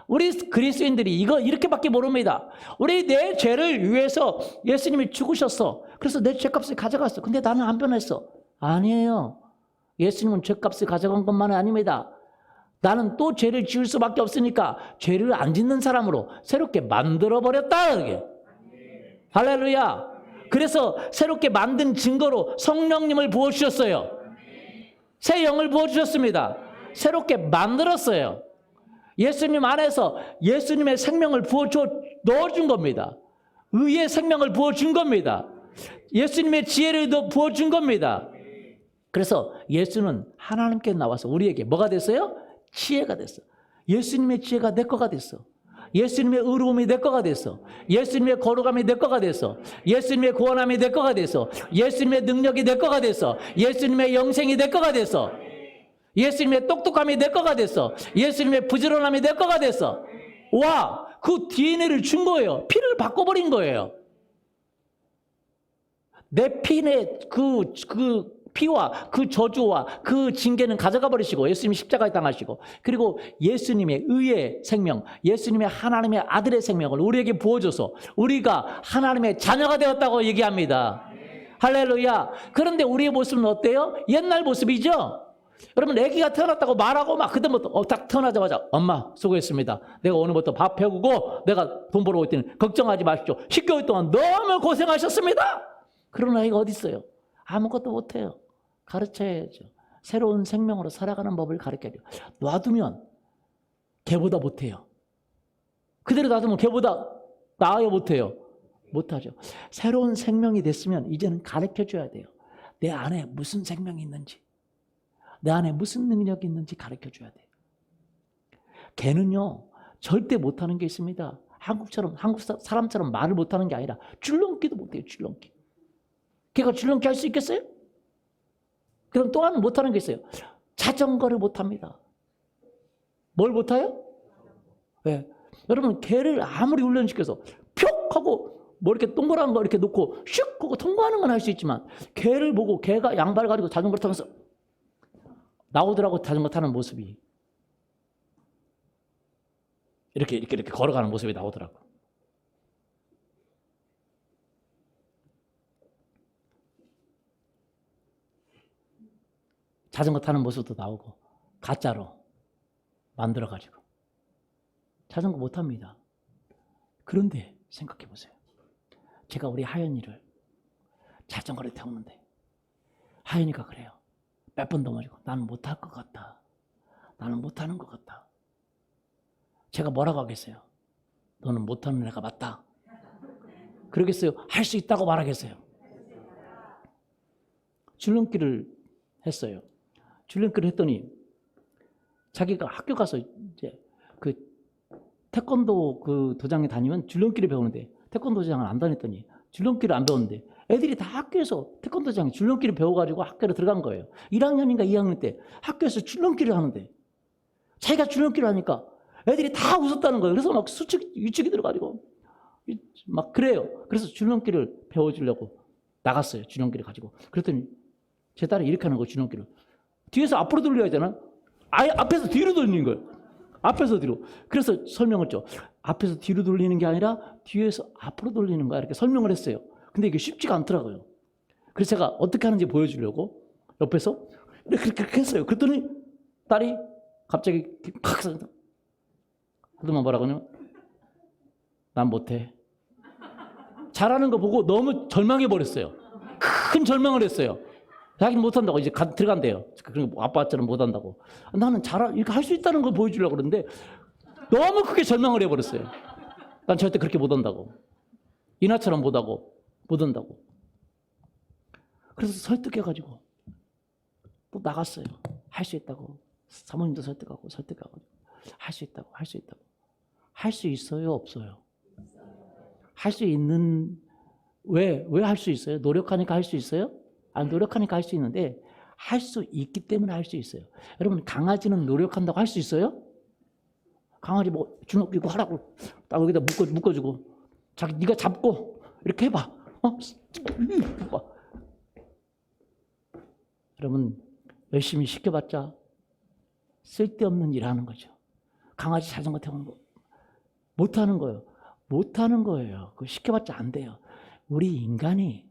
S1: 우리 그리스도인들이 이거 이렇게밖에 모릅니다. 우리 내 죄를 위해서 예수님이 죽으셨어. 그래서 내 죄값을 가져갔어. 근데 나는 안 변했어. 아니에요. 예수님은 죄값을 가져간 것만은 아닙니다. 나는 또 죄를 지을 수밖에 없으니까 죄를 안 짓는 사람으로 새롭게 만들어버렸다. 이게. 할렐루야. 그래서 새롭게 만든 증거로 성령님을 부어주셨어요. 새 영을 부어주셨습니다. 새롭게 만들었어요. 예수님 안에서 예수님의 생명을 넣어준 겁니다. 의의 생명을 부어준 겁니다. 예수님의 지혜를 부어준 겁니다. 그래서 예수는 하나님께 나와서 우리에게 뭐가 됐어요? 지혜가 됐어. 예수님의 지혜가 내 거가 됐어. 예수님의 의로움이 내 거가 됐어. 예수님의 거룩함이 내 거가 됐어. 예수님의 구원함이 내 거가 됐어. 예수님의 능력이 내 거가 됐어. 예수님의 영생이 내 거가 됐어. 예수님의 똑똑함이 내 거가 됐어. 예수님의 부지런함이 내 거가 됐어. 와, 그 DNA를 준 거예요. 피를 바꿔버린 거예요. 내 피의 그 피와 그 저주와 그 징계는 가져가 버리시고 예수님이 십자가에 당하시고 그리고 예수님의 의의 생명, 예수님의 하나님의 아들의 생명을 우리에게 부어줘서 우리가 하나님의 자녀가 되었다고 얘기합니다. 할렐루야. 그런데 우리의 모습은 어때요? 옛날 모습이죠? 여러분 아기가 태어났다고 말하고 막 그때부터 딱 태어나자마자 엄마 수고했습니다. 내가 오늘부터 밥 배우고 내가 돈 벌어 올 테니 걱정하지 마십시오. 10개월 동안 너무 고생하셨습니다. 그런 아이가 어디 있어요? 아무것도 못해요. 가르쳐야죠. 새로운 생명으로 살아가는 법을 가르쳐야 돼요. 놔두면 걔보다 못해요. 그대로 놔두면 걔보다 나아요, 못해요? 못하죠. 새로운 생명이 됐으면 이제는 가르쳐줘야 돼요. 내 안에 무슨 생명이 있는지, 내 안에 무슨 능력이 있는지 가르쳐줘야 돼요. 걔는요 절대 못하는 게 있습니다. 한국 사람처럼 말을 못하는 게 아니라 줄넘기도 못해요. 줄넘기. 걔가 줄넘기 할 수 있겠어요? 그럼 또 하나 못하는 게 있어요. 자전거를 못합니다. 뭘 못해요? 네. 여러분 걔를 아무리 훈련시켜서 푹 하고 뭐 이렇게 동그란 거 이렇게 놓고 슉 하고 통과하는 건 할 수 있지만 걔를 보고 걔가 양발 가지고 자전거를 타면서 나오더라고. 자전거 타는 모습이 이렇게 걸어가는 모습이 나오더라고. 자전거 타는 모습도 나오고 가짜로 만들어가지고 자전거 못합니다. 그런데 생각해 보세요. 제가 우리 하연이를 자전거를 태우는데 하연이가 그래요. 몇 번 넘어지고 나는 못할 것 같다. 나는 못하는 것 같다. 제가 뭐라고 하겠어요? 너는 못하는 애가 맞다. 그러겠어요? 할 수 있다고 말하겠어요? 줄넘기를 했어요. 줄넘기를 했더니 자기가 학교 가서 이제 그 태권도 그 도장에 다니면 줄넘기를 배우는데 태권도 도장을 안 다녔더니 줄넘기를 안 배웠는데 애들이 다 학교에서 태권도 도장에 줄넘기를 배워가지고 학교로 들어간 거예요. 1학년인가 2학년 때 학교에서 줄넘기를 하는데 자기가 줄넘기를 하니까 애들이 다 웃었다는 거예요. 그래서 막 유축이 들어가지고 막 그래요. 그래서 줄넘기를 배워주려고 나갔어요. 줄넘기를 가지고. 그랬더니 제 딸이 이렇게 하는 거예요. 줄넘기를. 뒤에서 앞으로 돌려야 되나? 아예 앞에서 뒤로 돌리는 거예요. 앞에서 뒤로. 그래서 설명을 했죠. 앞에서 뒤로 돌리는 게 아니라 뒤에서 앞으로 돌리는 거야. 이렇게 설명을 했어요. 근데 이게 쉽지가 않더라고요. 그래서 제가 어떻게 하는지 보여주려고 옆에서 이렇게 했어요. 그랬더니 딸이 갑자기 팍 하더만 뭐라고 하냐면 난 못해. 잘하는 거 보고 너무 절망해버렸어요. 큰 절망을 했어요. 자기는 못한다고 이제 들어간대요. 그러니까 아빠처럼 못한다고. 나는 이렇게 할 수 있다는 걸 보여주려고 그러는데 너무 크게 절망을 해버렸어요. 난 절대 그렇게 못한다고. 이나처럼 못한다고. 그래서 설득해가지고 또 나갔어요. 할 수 있다고. 사모님도 설득하고 할 수 있다고. 할 수 있어요? 없어요? 할 수 있는 왜 할 수 있어요? 노력하니까 할 수 있어요? 아니, 노력하니까 할 수 있는데 할 수 있기 때문에 할 수 있어요. 여러분 강아지는 노력한다고 할 수 있어요? 강아지 뭐 주먹 쥐고 하라고 딱 여기다 묶어주고 자기 네가 잡고 이렇게 해봐. 해봐. 여러분 열심히 시켜봤자 쓸데없는 일 하는 거죠. 강아지 자전거 태우는 거 못하는 거예요. 못하는 거예요. 그거 시켜봤자 안 돼요. 우리 인간이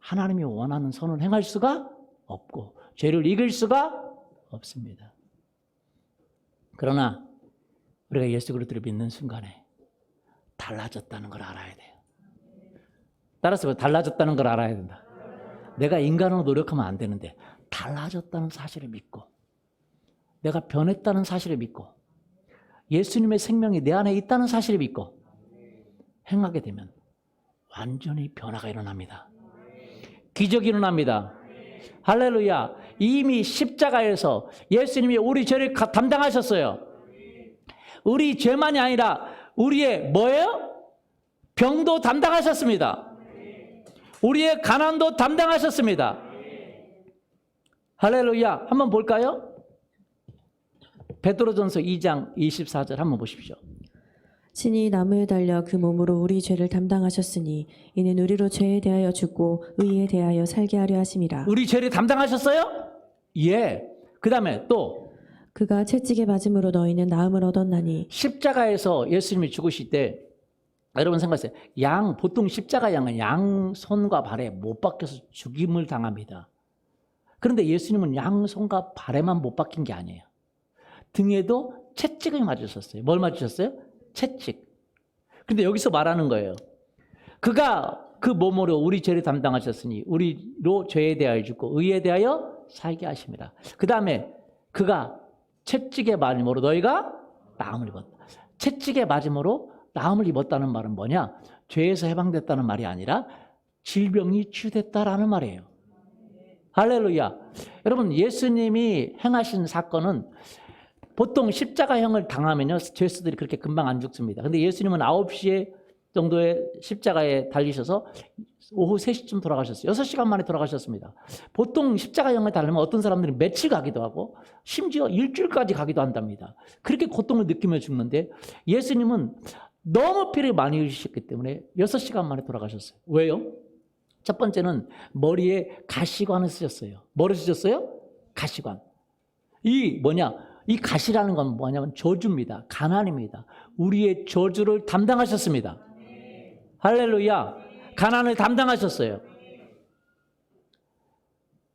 S1: 하나님이 원하는 선을 행할 수가 없고 죄를 이길 수가 없습니다. 그러나 우리가 예수 그리스도를 믿는 순간에 달라졌다는 걸 알아야 돼요. 따라서 달라졌다는 걸 알아야 된다. 내가 인간으로 노력하면 안 되는데 달라졌다는 사실을 믿고 내가 변했다는 사실을 믿고 예수님의 생명이 내 안에 있다는 사실을 믿고 행하게 되면 완전히 변화가 일어납니다. 기적이 일어납니다. 할렐루야. 이미 십자가에서 예수님이 우리 죄를 담당하셨어요. 우리 죄만이 아니라 우리의 뭐예요? 병도 담당하셨습니다. 우리의 가난도 담당하셨습니다. 할렐루야. 한번 볼까요? 베드로전서 2장 24절 한번 보십시오.
S2: 신이 나무에 달려 그 몸으로 우리 죄를 담당하셨으니 이는 우리로 죄에 대하여 죽고 의에 대하여 살게 하려 하심이라.
S1: 우리 죄를 담당하셨어요? 예. 그 다음에 또
S2: 그가 채찍에 맞음으로 너희는 나음을 얻었나니.
S1: 십자가에서 예수님이 죽으실 때 여러분 생각하세요. 보통 십자가 양은 양 손과 발에 못 박혀서 죽임을 당합니다. 그런데 예수님은 양 손과 발에만 못 박힌 게 아니에요. 등에도 채찍을 맞으셨어요. 뭘 맞으셨어요? 채찍. 근데 여기서 말하는 거예요. 그가 그 몸으로 우리 죄를 담당하셨으니 우리로 죄에 대하여 죽고 의에 대하여 살게 하십니다. 그 다음에 그가 채찍에 맞음으로 너희가 나음을 입었다. 채찍에 맞음으로 나음을 입었다는 말은 뭐냐? 죄에서 해방됐다는 말이 아니라 질병이 치유됐다라는 말이에요. 할렐루야. 여러분 예수님이 행하신 사건은 보통 십자가형을 당하면요 죄수들이 그렇게 금방 안 죽습니다. 근데 예수님은 9시에 정도에 십자가에 달리셔서 오후 3시쯤 돌아가셨어요. 6시간 만에 돌아가셨습니다. 보통 십자가형을 달리면 어떤 사람들은 며칠 가기도 하고 심지어 일주일까지 가기도 한답니다. 그렇게 고통을 느끼며 죽는데 예수님은 너무 피를 많이 흘리셨기 때문에 6시간 만에 돌아가셨어요. 왜요? 첫 번째는 머리에 가시관을 쓰셨어요. 뭐를 쓰셨어요? 가시관. 이 가시라는 건 뭐냐면 저주입니다. 가난입니다. 우리의 저주를 담당하셨습니다. 할렐루야. 가난을 담당하셨어요.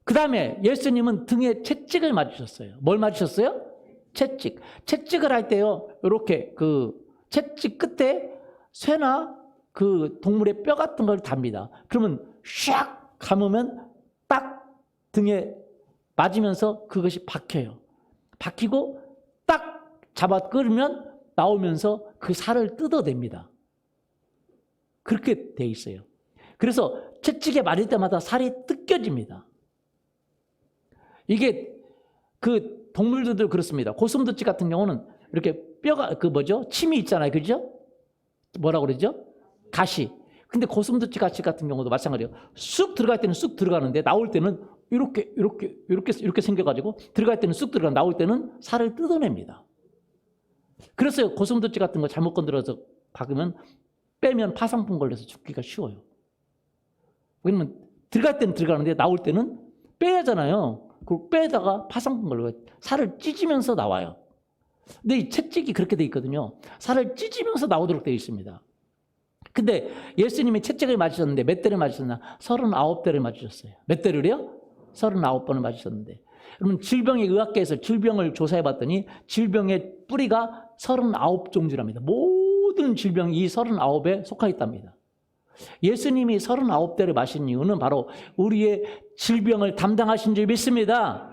S1: 그 다음에 예수님은 등에 채찍을 맞으셨어요. 뭘 맞으셨어요? 채찍. 채찍을 할 때요, 이렇게 채찍 끝에 쇠나 그 동물의 뼈 같은 걸 답니다. 그러면 샥 감으면 딱 등에 맞으면서 그것이 박혀요. 박히고 딱 잡아 끌면 나오면서 그 살을 뜯어냅니다. 그렇게 돼 있어요. 그래서 채찍에 맞을 때마다 살이 뜯겨집니다. 이게 그 동물들도 그렇습니다. 고슴도치 같은 경우는 이렇게 뼈가 침이 있잖아요. 그죠? 뭐라고 그러죠? 가시. 근데 고슴도치 가시 같은 경우도 마찬가지예요. 쑥 들어갈 때는 쑥 들어가는데 나올 때는 이렇게 생겨가지고 들어갈 때는 쑥 들어가 나올 때는 살을 뜯어냅니다. 그래서 고슴도치 같은 거 잘못 건드려서 박으면 빼면 파상풍 걸려서 죽기가 쉬워요. 왜냐면 들어갈 때는 들어가는데 나올 때는 빼야 하잖아요. 그리고 빼다가 파상풍 걸려요. 살을 찢으면서 나와요. 근데 이 채찍이 그렇게 돼 있거든요. 살을 찢으면서 나오도록 되어 있습니다. 근데 예수님이 채찍을 맞으셨는데 몇 대를 맞으셨나? 39대를 맞으셨어요. 몇 대를요? 39번을 맞으셨는데. 여러분 질병의 의학계에서 질병을 조사해 봤더니 질병의 뿌리가 39종류랍니다. 모든 질병이 이 39에 속하 있답니다. 예수님이 39대를 마신 이유는 바로 우리의 질병을 담당하신 줄 믿습니다.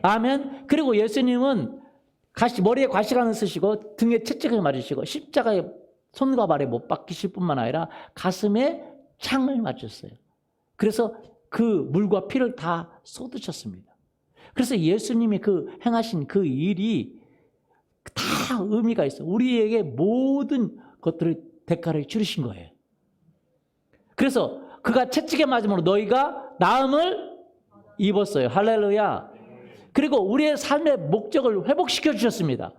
S1: 아멘. 그리고 예수님은 머리에 가시관을 쓰시고 등에 채찍을 맞으시고 십자가에 손과 발에 못 박히실 뿐만 아니라 가슴에 창을 맞으셨어요. 그래서 그 물과 피를 다 쏟으셨습니다. 그래서 예수님이 행하신 그 일이 다 의미가 있어요. 우리에게 모든 것들을 대가를 치르신 거예요. 그래서 그가 채찍에 맞음으로 너희가 나음을 입었어요. 할렐루야. 그리고 우리의 삶의 목적을 회복시켜 주셨습니다.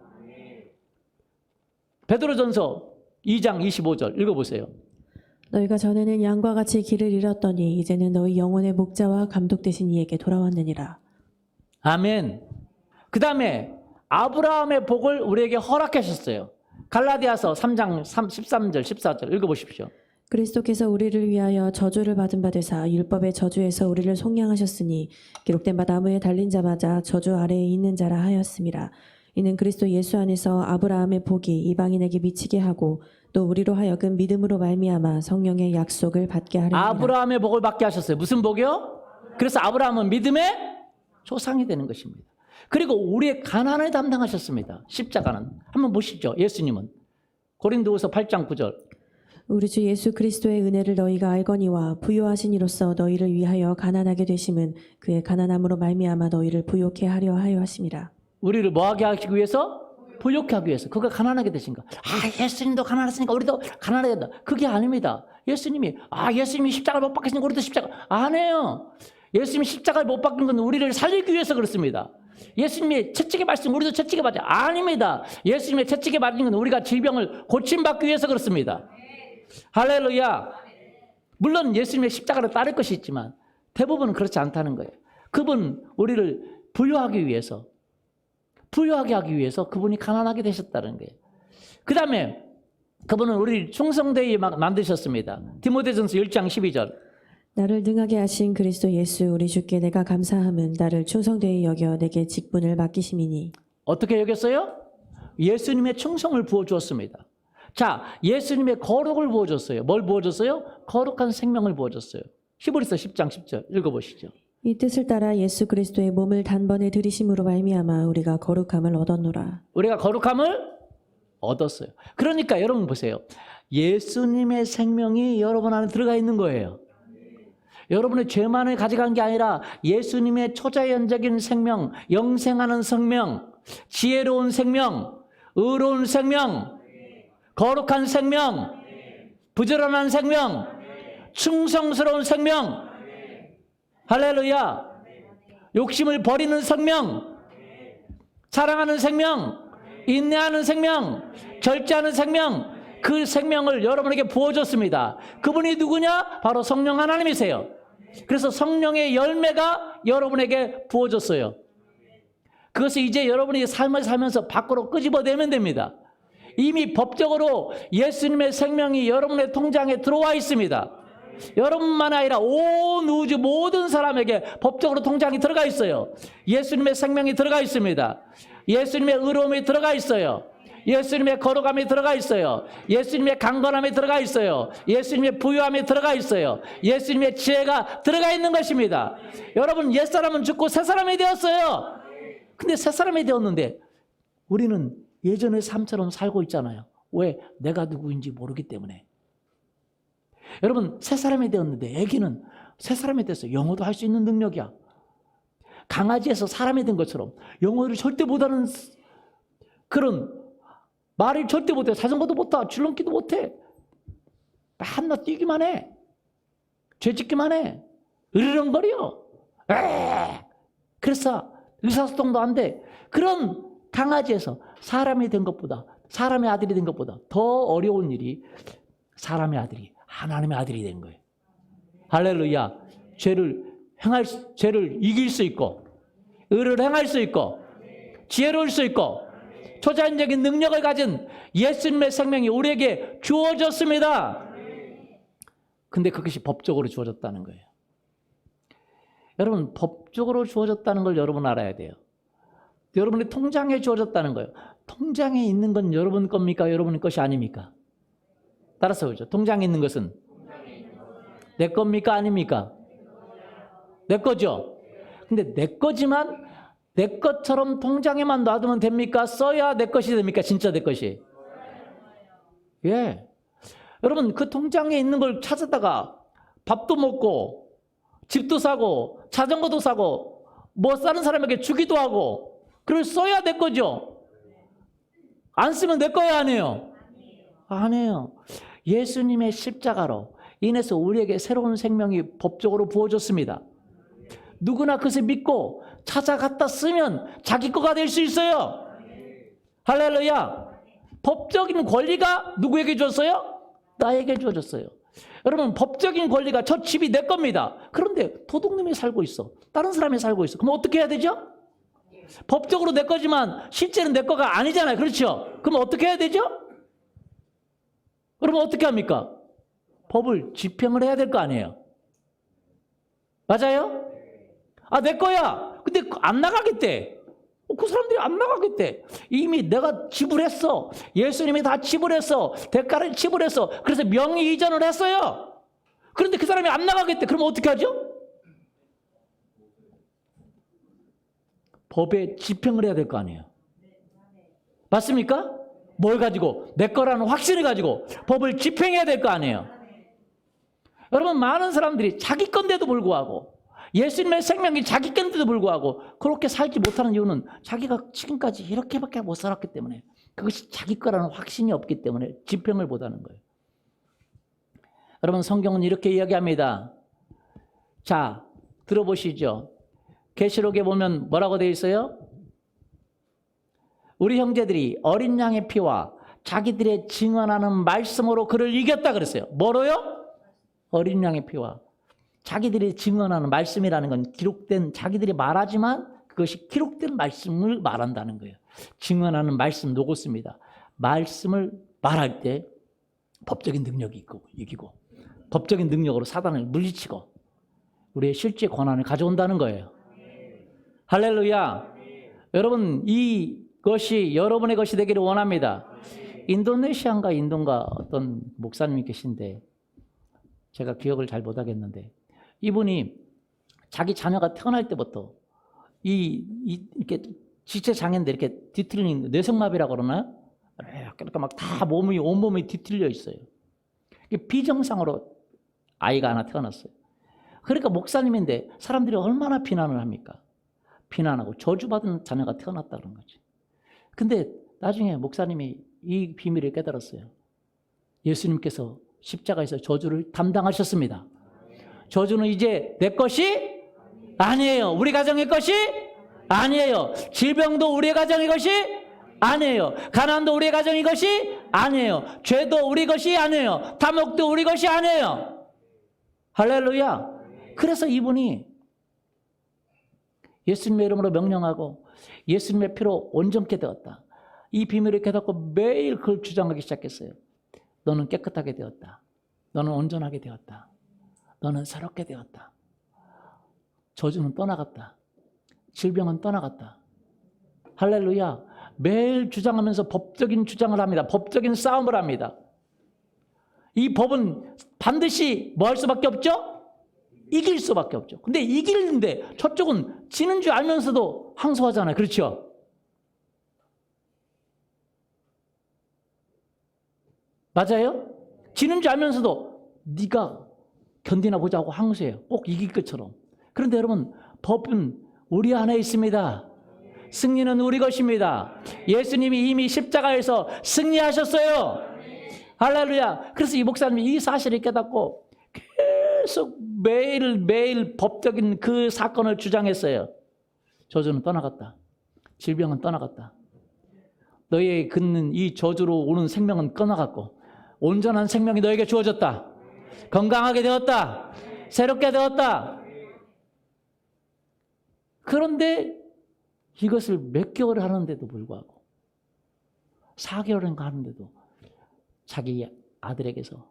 S1: 베드로전서 2장 25절 읽어보세요.
S2: 너희가 전에는 양과 같이 길을 잃었더니 이제는 너희 영혼의 목자와 감독 되신 이에게 돌아왔느니라.
S1: 아멘. 그 다음에 아브라함의 복을 우리에게 허락하셨어요. 갈라디아서 3장 13절 14절 읽어보십시오.
S2: 그리스도께서 우리를 위하여 저주를 받은 바 되사 율법의 저주에서 우리를 속량하셨으니 기록된 바 나무에 달린 자마자 저주 아래에 있는 자라 하였음이라. 이는 그리스도 예수 안에서 아브라함의 복이 이방인에게 미치게 하고 또 우리로 하여금 믿음으로 말미암아 성령의 약속을 받게 하려 함이라.
S1: 아브라함의 복을 받게 하셨어요. 무슨 복이요? 그래서 아브라함은 믿음의 조상이 되는 것입니다. 그리고 우리의 가난을 담당하셨습니다. 십자가는. 한번 보시죠. 예수님은. 고린도후서 8장 9절.
S2: 우리 주 예수 그리스도의 은혜를 너희가 알거니와 부요하신 이로써 너희를 위하여 가난하게 되심은 그의 가난함으로 말미암아 너희를 부요케 하려 하여 하심이라.
S1: 우리를 뭐하게 하기 위해서? 부요케 하기 위해서. 그가 가난하게 되신 거. 예수님도 가난했으니까 우리도 가난하게 된다. 그게 아닙니다. 예수님이 십자가를 못 박히시니까 우리도 십자가. 안 해요. 예수님이 십자가를 못 박힌 건 우리를 살리기 위해서 그렇습니다. 예수님이 채찍에 맞으면 우리도 채찍에 맞아. 아닙니다. 예수님의 채찍에 맞은 건 우리가 질병을 고침받기 위해서 그렇습니다. 할렐루야. 물론 예수님의 십자가를 따를 것이 있지만 대부분은 그렇지 않다는 거예요. 그분 우리를 부유하게 하기 위해서 그분이 가난하게 되셨다는 거예요. 그 다음에 그분은 우리를 충성되게 만드셨습니다. 디모데전서 1장 12절.
S2: 나를 능하게 하신 그리스도 예수 우리 주께 내가 감사함은 나를 충성되이 여겨 내게 직분을 맡기심이니.
S1: 어떻게 여겼어요? 예수님의 충성을 부어주었습니다. 자, 예수님의 거룩을 부어줬어요. 뭘 부어줬어요? 거룩한 생명을 부어줬어요. 히브리서 10장 10절 읽어보시죠.
S2: 이 뜻을 따라 예수 그리스도의 몸을 단번에 들이심으로 말미암아 우리가 거룩함을 얻었노라.
S1: 우리가 거룩함을 얻었어요. 그러니까 여러분 보세요. 예수님의 생명이 여러분 안에 들어가 있는 거예요. 여러분의 죄만을 가져간 게 아니라 예수님의 초자연적인 생명, 영생하는 생명, 지혜로운 생명, 의로운 생명, 거룩한 생명, 부지런한 생명, 충성스러운 생명, 할렐루야, 욕심을 버리는 생명, 사랑하는 생명, 인내하는 생명, 절제하는 생명, 그 생명을 여러분에게 부어줬습니다. 그분이 누구냐? 바로 성령 하나님이세요. 그래서 성령의 열매가 여러분에게 부어졌어요. 그것을 이제 여러분이 삶을 살면서 밖으로 끄집어내면 됩니다. 이미 법적으로 예수님의 생명이 여러분의 통장에 들어와 있습니다. 여러분만 아니라 온 우주 모든 사람에게 법적으로 통장이 들어가 있어요. 예수님의 생명이 들어가 있습니다. 예수님의 의로움이 들어가 있어요. 예수님의 거룩함이 들어가 있어요. 예수님의 강건함이 들어가 있어요. 예수님의 부유함이 들어가 있어요. 예수님의 지혜가 들어가 있는 것입니다. 여러분, 옛사람은 죽고 새사람이 되었어요. 근데 새사람이 되었는데 우리는 예전의 삶처럼 살고 있잖아요. 왜? 내가 누구인지 모르기 때문에. 여러분, 새사람이 되었는데 애기는 새사람이 됐어요. 영어도 할 수 있는 능력이야. 강아지에서 사람이 된 것처럼 영어를 절대 못하는 그런, 말을 절대 못해. 자전거도 못 타. 줄넘기도 못해. 한나 뛰기만 해. 죄짓기만 해. 으르렁거려. 그래서 의사소통도 안 돼. 그런 강아지에서 사람이 된 것보다, 사람의 아들이 된 것보다 더 어려운 일이 사람의 아들이 하나님의 아들이 된 거예요. 할렐루야. 죄를 이길 수 있고, 의를 행할 수 있고, 지혜로울 수 있고, 초자연적인 능력을 가진 예수님의 생명이 우리에게 주어졌습니다. 근데 그것이 법적으로 주어졌다는 거예요. 여러분, 법적으로 주어졌다는 걸 여러분 알아야 돼요. 여러분의 통장에 주어졌다는 거예요. 통장에 있는 건 여러분 겁니까? 여러분의 것이 아닙니까? 따라서 그렇죠. 통장에 있는 것은 내 겁니까? 아닙니까? 내 거죠. 근데 내 거지만 내 것처럼 통장에만 놔두면 됩니까? 써야 내 것이 됩니까? 진짜 내 것이. 예. 여러분, 그 통장에 있는 걸 찾았다가 밥도 먹고 집도 사고 자전거도 사고 뭐 사는 사람에게 주기도 하고 그걸 써야 내 거죠. 안 쓰면 내 거야, 안 해요? 안 해요. 예수님의 십자가로 인해서 우리에게 새로운 생명이 법적으로 부어졌습니다. 누구나 그것을 믿고 찾아갔다 쓰면 자기 거가 될 수 있어요. 할렐루야. 법적인 권리가 누구에게 줬어요? 나에게 주어졌어요. 여러분, 법적인 권리가 저 집이 내 겁니다. 그런데 도둑놈이 살고 있어. 다른 사람이 살고 있어. 그럼 어떻게 해야 되죠? 법적으로 내 거지만 실제는 내 거가 아니잖아요. 그렇죠? 그럼 어떻게 해야 되죠? 그러면 어떻게 합니까? 법을 집행을 해야 될 거 아니에요. 맞아요? 아, 내 거야. 근데 안 나가겠대. 그 사람들이 안 나가겠대. 이미 내가 지불했어. 예수님이 다 지불했어. 대가를 지불했어. 그래서 명의 이전을 했어요. 그런데 그 사람이 안 나가겠대. 그럼 어떻게 하죠? 법에 집행을 해야 될 거 아니에요. 맞습니까? 뭘 가지고? 내 거라는 확신을 가지고 법을 집행해야 될 거 아니에요. 여러분, 많은 사람들이 자기 건데도 불구하고, 예수님의 생명이 자기 건데도 불구하고 그렇게 살지 못하는 이유는 자기가 지금까지 이렇게밖에 못 살았기 때문에, 그것이 자기 거라는 확신이 없기 때문에 집행을 못하는 거예요. 여러분, 성경은 이렇게 이야기합니다. 자, 들어보시죠. 계시록에 보면 뭐라고 되어 있어요? 우리 형제들이 어린 양의 피와 자기들의 증언하는 말씀으로 그를 이겼다 그랬어요. 뭐로요? 어린 양의 피와 자기들이 증언하는 말씀이라는 건 기록된, 자기들이 말하지만 그것이 기록된 말씀을 말한다는 거예요. 증언하는 말씀, 로고스입니다. 말씀을 말할 때 법적인 능력이 있고, 이기고, 법적인 능력으로 사단을 물리치고 우리의 실제 권한을 가져온다는 거예요. 할렐루야. 여러분, 이것이 여러분의 것이 되기를 원합니다. 인도네시아인가 인도인가 어떤 목사님이 계신데, 제가 기억을 잘 못하겠는데, 이분이 자기 자녀가 태어날 때부터 이렇게 지체 장애인데 이렇게 뒤틀리는, 뇌성마비라고 그러나요? 그러니까 막 다 온몸이 뒤틀려 있어요. 비정상으로 아이가 하나 태어났어요. 그러니까 목사님인데 사람들이 얼마나 비난을 합니까? 비난하고 저주받은 자녀가 태어났다 그런 거지. 근데 나중에 목사님이 이 비밀을 깨달았어요. 예수님께서 십자가에서 저주를 담당하셨습니다. 저주는 이제 내 것이 아니에요. 우리 가정의 것이 아니에요. 질병도 우리의 가정의 것이 아니에요. 가난도 우리의 가정의 것이 아니에요. 죄도 우리 것이 아니에요. 탐욕도 우리 것이 아니에요. 할렐루야. 그래서 이분이 예수님의 이름으로 명령하고 예수님의 피로 온전케 되었다. 이 비밀을 깨닫고 매일 그걸 주장하기 시작했어요. 너는 깨끗하게 되었다. 너는 온전하게 되었다. 너는 새롭게 되었다. 저주는 떠나갔다. 질병은 떠나갔다. 할렐루야. 매일 주장하면서 법적인 주장을 합니다. 법적인 싸움을 합니다. 이 법은 반드시 뭐 할 수밖에 없죠? 이길 수밖에 없죠. 근데 이기는데 저쪽은 지는 줄 알면서도 항소하잖아요. 그렇죠? 맞아요? 지는 줄 알면서도 네가 견디나 보자고 항소해요. 꼭 이길 것처럼. 그런데 여러분, 법은 우리 안에 있습니다. 승리는 우리 것입니다. 예수님이 이미 십자가에서 승리하셨어요. 할렐루야. 그래서 이 목사님이 이 사실을 깨닫고 계속 매일 법적인 그 사건을 주장했어요. 저주는 떠나갔다. 질병은 떠나갔다. 너희의 긋는 이 저주로 오는 생명은 떠나갔고 온전한 생명이 너에게 주어졌다. 건강하게 되었다. 새롭게 되었다. 그런데 이것을 몇 개월 하는데도 불구하고 4개월인가 하는데도 자기 아들에게서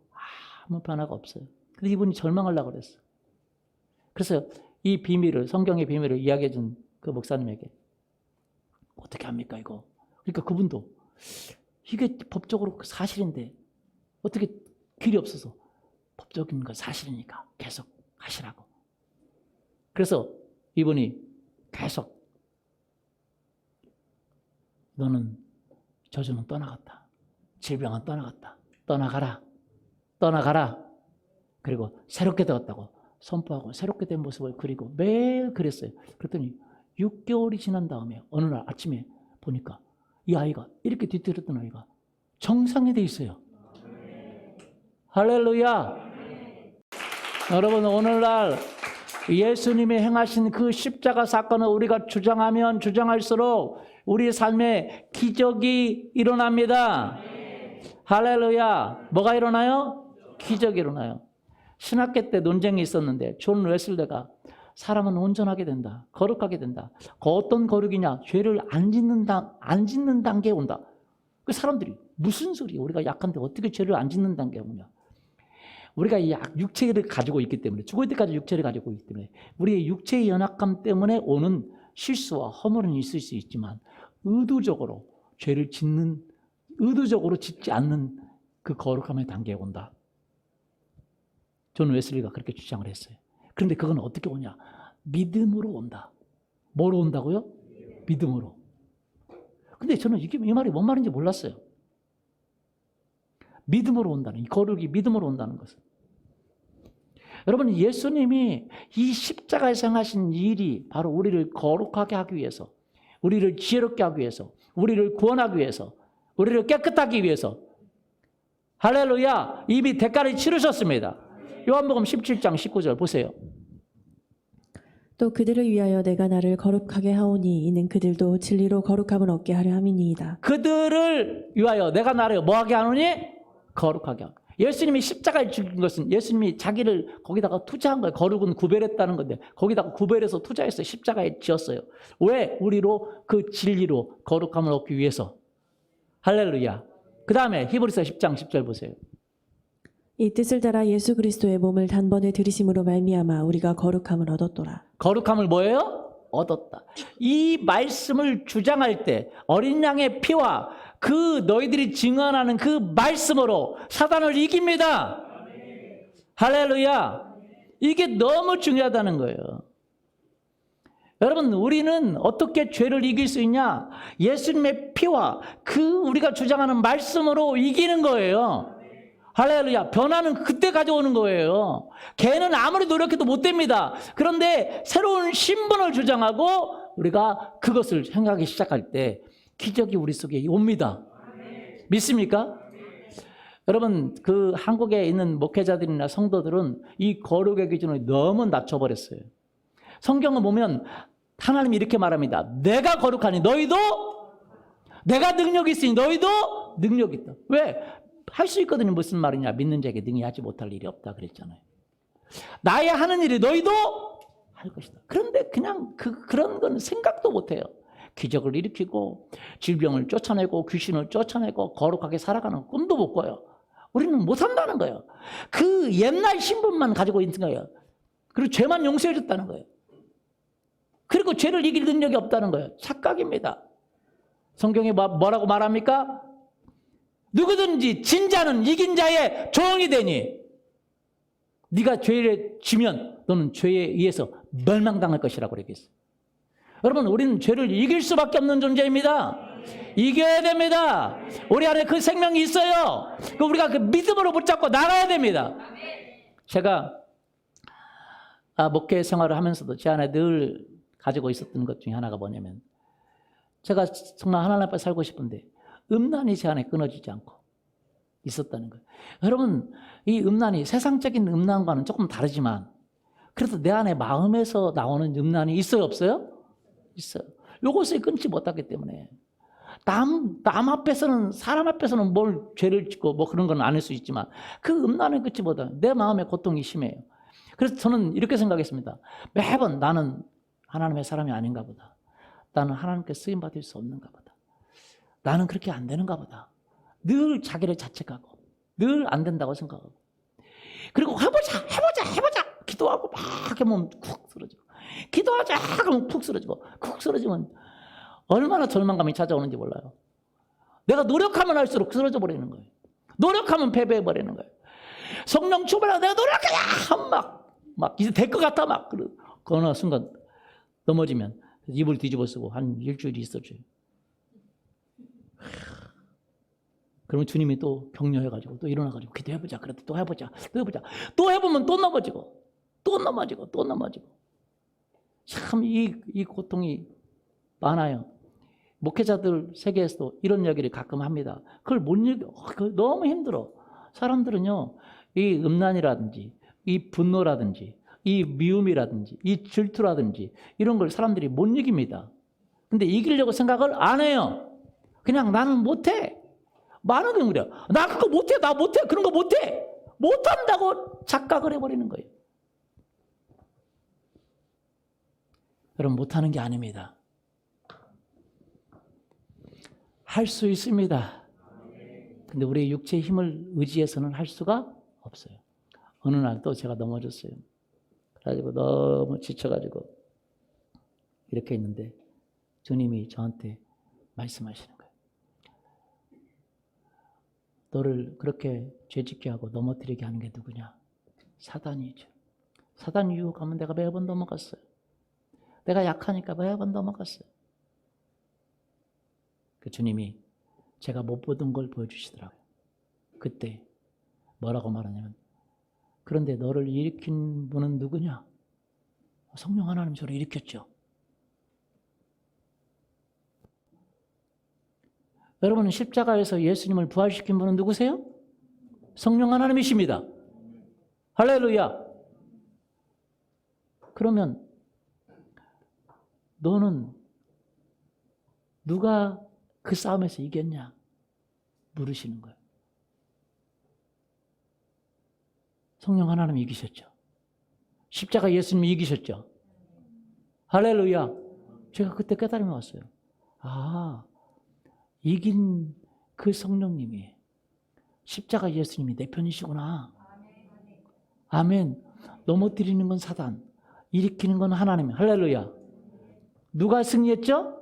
S1: 아무 변화가 없어요. 근데 이분이 절망하려고 그랬어. 그래서 이 비밀을, 성경의 비밀을 이야기해 준 그 목사님에게 어떻게 합니까 이거? 그러니까 그분도 이게 법적으로 사실인데 어떻게 길이 없어서, 법적인 건 사실이니까 계속 하시라고. 그래서 이분이 계속 너는 저주는 떠나갔다. 질병은 떠나갔다. 떠나가라. 떠나가라. 그리고 새롭게 되었다고 선포하고 새롭게 된 모습을 그리고 매일 그랬어요. 그랬더니 6개월이 지난 다음에 어느 날 아침에 보니까 이 아이가, 이렇게 뒤틀었던 아이가 정상이 돼 있어요. 할렐루야. 여러분, 오늘날 예수님이 행하신 그 십자가 사건을 우리가 주장하면 주장할수록 우리 삶에 기적이 일어납니다. 할렐루야. 뭐가 일어나요? 기적이 일어나요. 신학계 때 논쟁이 있었는데 존 웨슬레가 사람은 온전하게 된다. 거룩하게 된다. 그 어떤 거룩이냐? 죄를 안 짓는 단계에 온다. 그 사람들이 무슨 소리야? 우리가 약한데 어떻게 죄를 안 짓는 단계에 오냐? 우리가 이 육체를 가지고 있기 때문에, 죽을 때까지 육체를 가지고 있기 때문에 우리의 육체의 연약함 때문에 오는 실수와 허물은 있을 수 있지만 의도적으로 짓지 않는 그 거룩함의 단계에 온다. 존 웨슬리가 그렇게 주장을 했어요. 그런데 그건 어떻게 오냐? 믿음으로 온다. 뭐로 온다고요? 믿음으로. 근데 저는 이 말이 뭔 말인지 몰랐어요. 믿음으로 온다는, 이 거룩이 믿음으로 온다는 것은. 여러분, 예수님이 이 십자가에서 행하신 일이 바로 우리를 거룩하게 하기 위해서, 우리를 지혜롭게 하기 위해서, 우리를 구원하기 위해서, 우리를 깨끗하기 위해서, 할렐루야, 이미 대가를 치르셨습니다. 요한복음 17장 19절 보세요.
S2: 또 그들을 위하여 내가 나를 거룩하게 하오니 이는 그들도 진리로 거룩함을 얻게 하려 함이니이다.
S1: 그들을 위하여 내가 나를 뭐하게 하노니? 거룩하게 하노니. 예수님이 십자가에 죽인 것은 예수님이 자기를 거기다가 투자한 거예요. 거룩은 구별했다는 건데 거기다가 구별해서 투자했어요. 십자가에 지었어요. 왜? 우리로 그 진리로 거룩함을 얻기 위해서. 할렐루야. 그 다음에 히브리서 10장 10절 보세요.
S2: 이 뜻을 따라 예수 그리스도의 몸을 단번에 들이심으로 말미암아 우리가 거룩함을 얻었도라.
S1: 거룩함을 뭐예요? 얻었다. 이 말씀을 주장할 때 어린 양의 피와 그 너희들이 증언하는 그 말씀으로 사단을 이깁니다. 할렐루야. 이게 너무 중요하다는 거예요. 여러분, 우리는 어떻게 죄를 이길 수 있냐? 예수님의 피와 그 우리가 주장하는 말씀으로 이기는 거예요. 할렐루야. 변화는 그때 가져오는 거예요. 걔는 아무리 노력해도 못 됩니다. 그런데 새로운 신분을 주장하고 우리가 그것을 생각하기 시작할 때 기적이 우리 속에 옵니다. 믿습니까? 여러분, 그 한국에 있는 목회자들이나 성도들은 이 거룩의 기준을 너무 낮춰버렸어요. 성경을 보면 하나님이 이렇게 말합니다. 내가 거룩하니 너희도, 내가 능력이 있으니 너희도 능력이 있다. 왜? 할 수 있거든요. 무슨 말이냐? 믿는 자에게 능히 하지 못할 일이 없다 그랬잖아요. 나의 하는 일이 너희도 할 것이다. 그런데 그냥 그런 건 생각도 못해요. 기적을 일으키고 질병을 쫓아내고 귀신을 쫓아내고 거룩하게 살아가는 꿈도 못 꿔요. 우리는 못한다는 거예요. 그 옛날 신분만 가지고 있는 거예요. 그리고 죄만 용서해 줬다는 거예요. 그리고 죄를 이길 능력이 없다는 거예요. 착각입니다. 성경에 뭐라고 말합니까? 누구든지 진자는 이긴 자의 종이 되니 네가 죄를 지면 너는 죄에 의해서 멸망당할 것이라고 얘기했어요. 여러분, 우리는 죄를 이길 수밖에 없는 존재입니다. 이겨야 됩니다. 우리 안에 그 생명이 있어요. 우리가 그 믿음으로 붙잡고 나가야 됩니다. 제가 목회 생활을 하면서도 제 안에 늘 가지고 있었던 것 중에 하나가 뭐냐면 제가 정말 하나님 앞에 살고 싶은데 음란이 제 안에 끊어지지 않고 있었다는 거예요. 여러분, 이 음란이 세상적인 음란과는 조금 다르지만 그래도 내 안에 마음에서 나오는 음란이 있어요, 없어요? 있어요. 요것을 끊지 못하기 때문에 남 앞에서는, 사람 앞에서는 뭘 죄를 짓고 뭐 그런 건 아닐 수 있지만 그 음란을 끊지 못하는 내 마음의 고통이 심해요. 그래서 저는 이렇게 생각했습니다. 매번 나는 하나님의 사람이 아닌가 보다. 나는 하나님께 쓰임받을 수 없는가 보다. 나는 그렇게 안 되는가 보다. 늘 자기를 자책하고 늘 안 된다고 생각하고 그리고 해보자 기도하고 막 하면 쿡 쓰러지고 기도하자 하면 쿡 쓰러지면 얼마나 절망감이 찾아오는지 몰라요. 내가 노력하면 할수록 쓰러져 버리는 거예요. 노력하면 패배해 버리는 거예요. 성령 충만하고 내가 노력해야 막 이제 될 것 같아 막 그 어느 순간 넘어지면 입을 뒤집어 쓰고 한 일주일이 있어줘요. 그러면 주님이 또 격려해가지고 또 일어나가지고 기도해보자. 그래도 또 해보자. 또 해보면 또 넘어지고 참 이 고통이 많아요. 목회자들 세계에서도 이런 얘기를 가끔 합니다. 그걸 못 이겨. 너무 힘들어. 사람들은요, 이 음란이라든지 이 분노라든지 이 미움이라든지 이 질투라든지 이런 걸 사람들이 못 이깁니다. 근데 이기려고 생각을 안 해요. 그냥 나는 못해. 많은 경우래요. 나 그거 못해. 나 못해. 그런 거 못해. 못한다고 착각을 해버리는 거예요. 여러분, 못하는 게 아닙니다. 할 수 있습니다. 근데 우리의 육체의 힘을 의지해서는 할 수가 없어요. 어느 날 또 제가 넘어졌어요. 그래가지고 너무 지쳐가지고 이렇게 있는데 주님이 저한테 말씀하시는 거예요. 너를 그렇게 죄짓게 하고 넘어뜨리게 하는 게 누구냐? 사단이죠. 사단 유혹하면 내가 매번 넘어갔어요. 내가 약하니까 매번 넘어갔어요. 그 주님이 제가 못 보던 걸 보여주시더라고요. 그때 뭐라고 말하냐면, 그런데 너를 일으킨 분은 누구냐? 성령 하나님 저를 일으켰죠. 여러분, 십자가에서 예수님을 부활시킨 분은 누구세요? 성령 하나님이십니다. 할렐루야. 그러면 너는 누가 그 싸움에서 이겼냐? 물으시는 거예요. 성령 하나님이 이기셨죠. 십자가 예수님이 이기셨죠. 할렐루야. 제가 그때 깨달음이 왔어요. 아, 이긴 그 성령님이 십자가 예수님이 내 편이시구나. 아멘. 넘어뜨리는 건 사단, 일으키는 건 하나님. 할렐루야. 누가 승리했죠?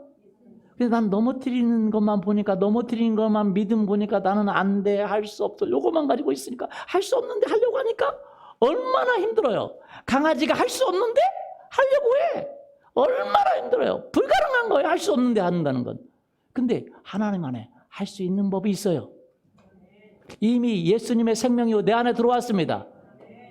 S1: 근데 난 넘어뜨리는 것만 보니까, 넘어뜨리는 것만 믿음 보니까 나는 안 돼, 할 수 없어, 요것만 가지고 있으니까 할 수 없는데 하려고 하니까 얼마나 힘들어요. 강아지가 할 수 없는데 하려고 해. 얼마나 힘들어요. 불가능한 거예요. 할 수 없는데 한다는 건. 근데 하나님 안에 할 수 있는 법이 있어요. 이미 예수님의 생명이 내 안에 들어왔습니다.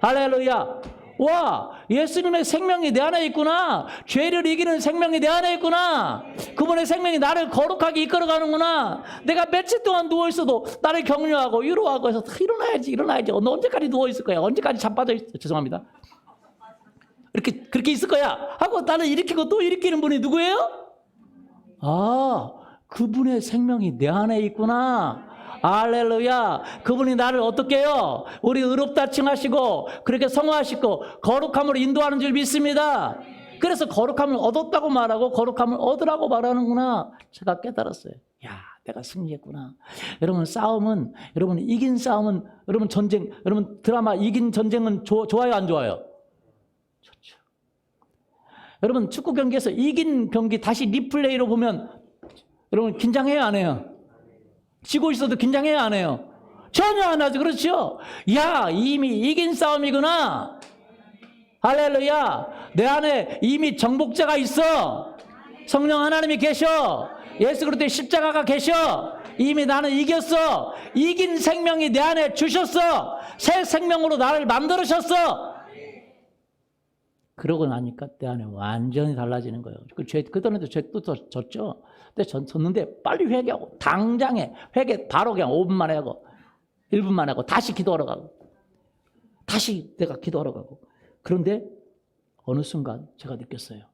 S1: 할렐루야. 와, 예수님의 생명이 내 안에 있구나. 죄를 이기는 생명이 내 안에 있구나. 그분의 생명이 나를 거룩하게 이끌어가는구나. 내가 며칠 동안 누워있어도 나를 격려하고 위로하고 해서 일어나야지. 너 언제까지 누워있을 거야? 언제까지 자빠져 있어? 죄송합니다. 그렇게 있을 거야 하고 나를 일으키고 또 일으키는 분이 누구예요? 아, 그분의 생명이 내 안에 있구나. 할렐루야. 그분이 나를 어떻게 해요? 우리 의롭다 칭하시고 그렇게 성화하시고 거룩함으로 인도하는 줄 믿습니다. 그래서 거룩함을 얻었다고 말하고 거룩함을 얻으라고 말하는구나. 제가 깨달았어요. 야, 내가 승리했구나. 여러분, 싸움은, 여러분 이긴 싸움은, 여러분 전쟁, 여러분 드라마 이긴 전쟁은 좋아요, 안 좋아요? 좋죠. 여러분 축구 경기에서 이긴 경기 다시 리플레이로 보면 여러분 긴장해요, 안 해요? 지고 있어도 긴장해요, 안 해요? 전혀 안 하죠. 그렇죠? 야, 이미 이긴 싸움이구나. 할렐루야. 내 안에 이미 정복자가 있어. 성령 하나님이 계셔. 예수 그리스도의 십자가가 계셔. 이미 나는 이겼어. 이긴 생명이 내 안에 주셨어. 새 생명으로 나를 만들으셨어. 그러고 나니까 내 안에 완전히 달라지는 거예요. 그전에도 죄 또 졌죠. 근데 졌는데 빨리 회개하고 당장에 회개 바로 그냥 5분 만에 하고 1분 만에 하고 다시 기도하러 가고 다시 내가 기도하러 가고. 그런데 어느 순간 제가 느꼈어요.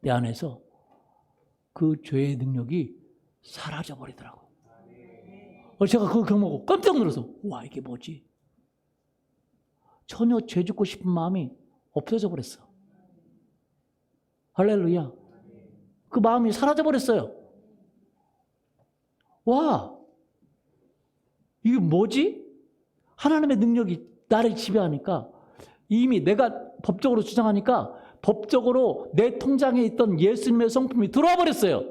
S1: 내 안에서 그 죄의 능력이 사라져 버리더라고. 제가 그거 경험하고 깜짝 놀라서, 와, 이게 뭐지? 전혀 죄 짓고 싶은 마음이 없어져 버렸어. 할렐루야. 그 마음이 사라져 버렸어요. 와, 이게 뭐지? 하나님의 능력이 나를 지배하니까, 이미 내가 법적으로 주장하니까 법적으로 내 통장에 있던 예수님의 성품이 들어와 버렸어요.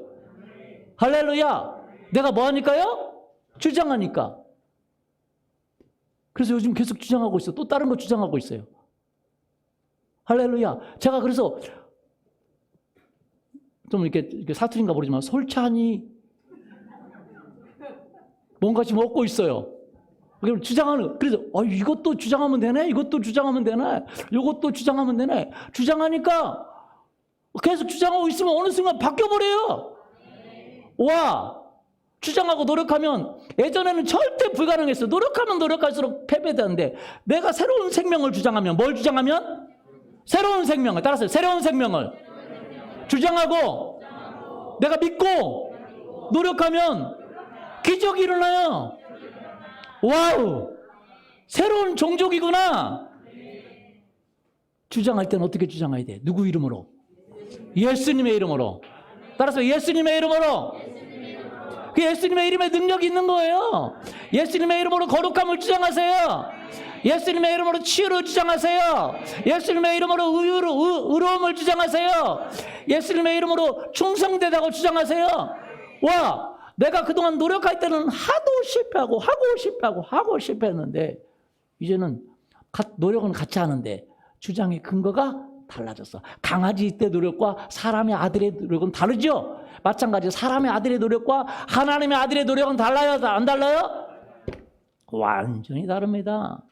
S1: 할렐루야. 내가 뭐 하니까요? 주장하니까. 그래서 요즘 계속 주장하고 있어. 또 다른 거 주장하고 있어요. 할렐루야. 제가 그래서 좀 이렇게 사투리인가 모르지만 솔찬히 뭔가 지금 얻고 있어요. 주장하는, 그래서 이것도 주장하면 되네, 이것도 주장하면 되네, 이것도 주장하면 되네. 주장하니까 계속 주장하고 있으면 어느 순간 바뀌어버려요. 와, 주장하고 노력하면, 예전에는 절대 불가능했어요. 노력하면 노력할수록 패배되는데, 내가 새로운 생명을 주장하면, 뭘 주장하면? 새로운 생명을, 따라서 새로운 생명을 주장하고 내가 믿고 노력하면 기적이 일어나요. 와우, 새로운 종족이구나. 주장할 때는 어떻게 주장해야 돼? 누구 이름으로? 예수님의 이름으로. 따라서 예수님의 이름으로. 그 예수님의 이름에 능력이 있는 거예요. 예수님의 이름으로 거룩함을 주장하세요. 예수님의 이름으로 치유를 주장하세요. 예수님의 이름으로 의로움을 주장하세요. 예수님의 이름으로 충성되다고 주장하세요. 와, 내가 그동안 노력할 때는 하고 실패했는데, 이제는 노력은 같이 하는데 주장의 근거가 달라졌어. 강아지 때 노력과 사람의 아들의 노력은 다르죠? 마찬가지로 사람의 아들의 노력과 하나님의 아들의 노력은 달라요? 안 달라요? 완전히 다릅니다.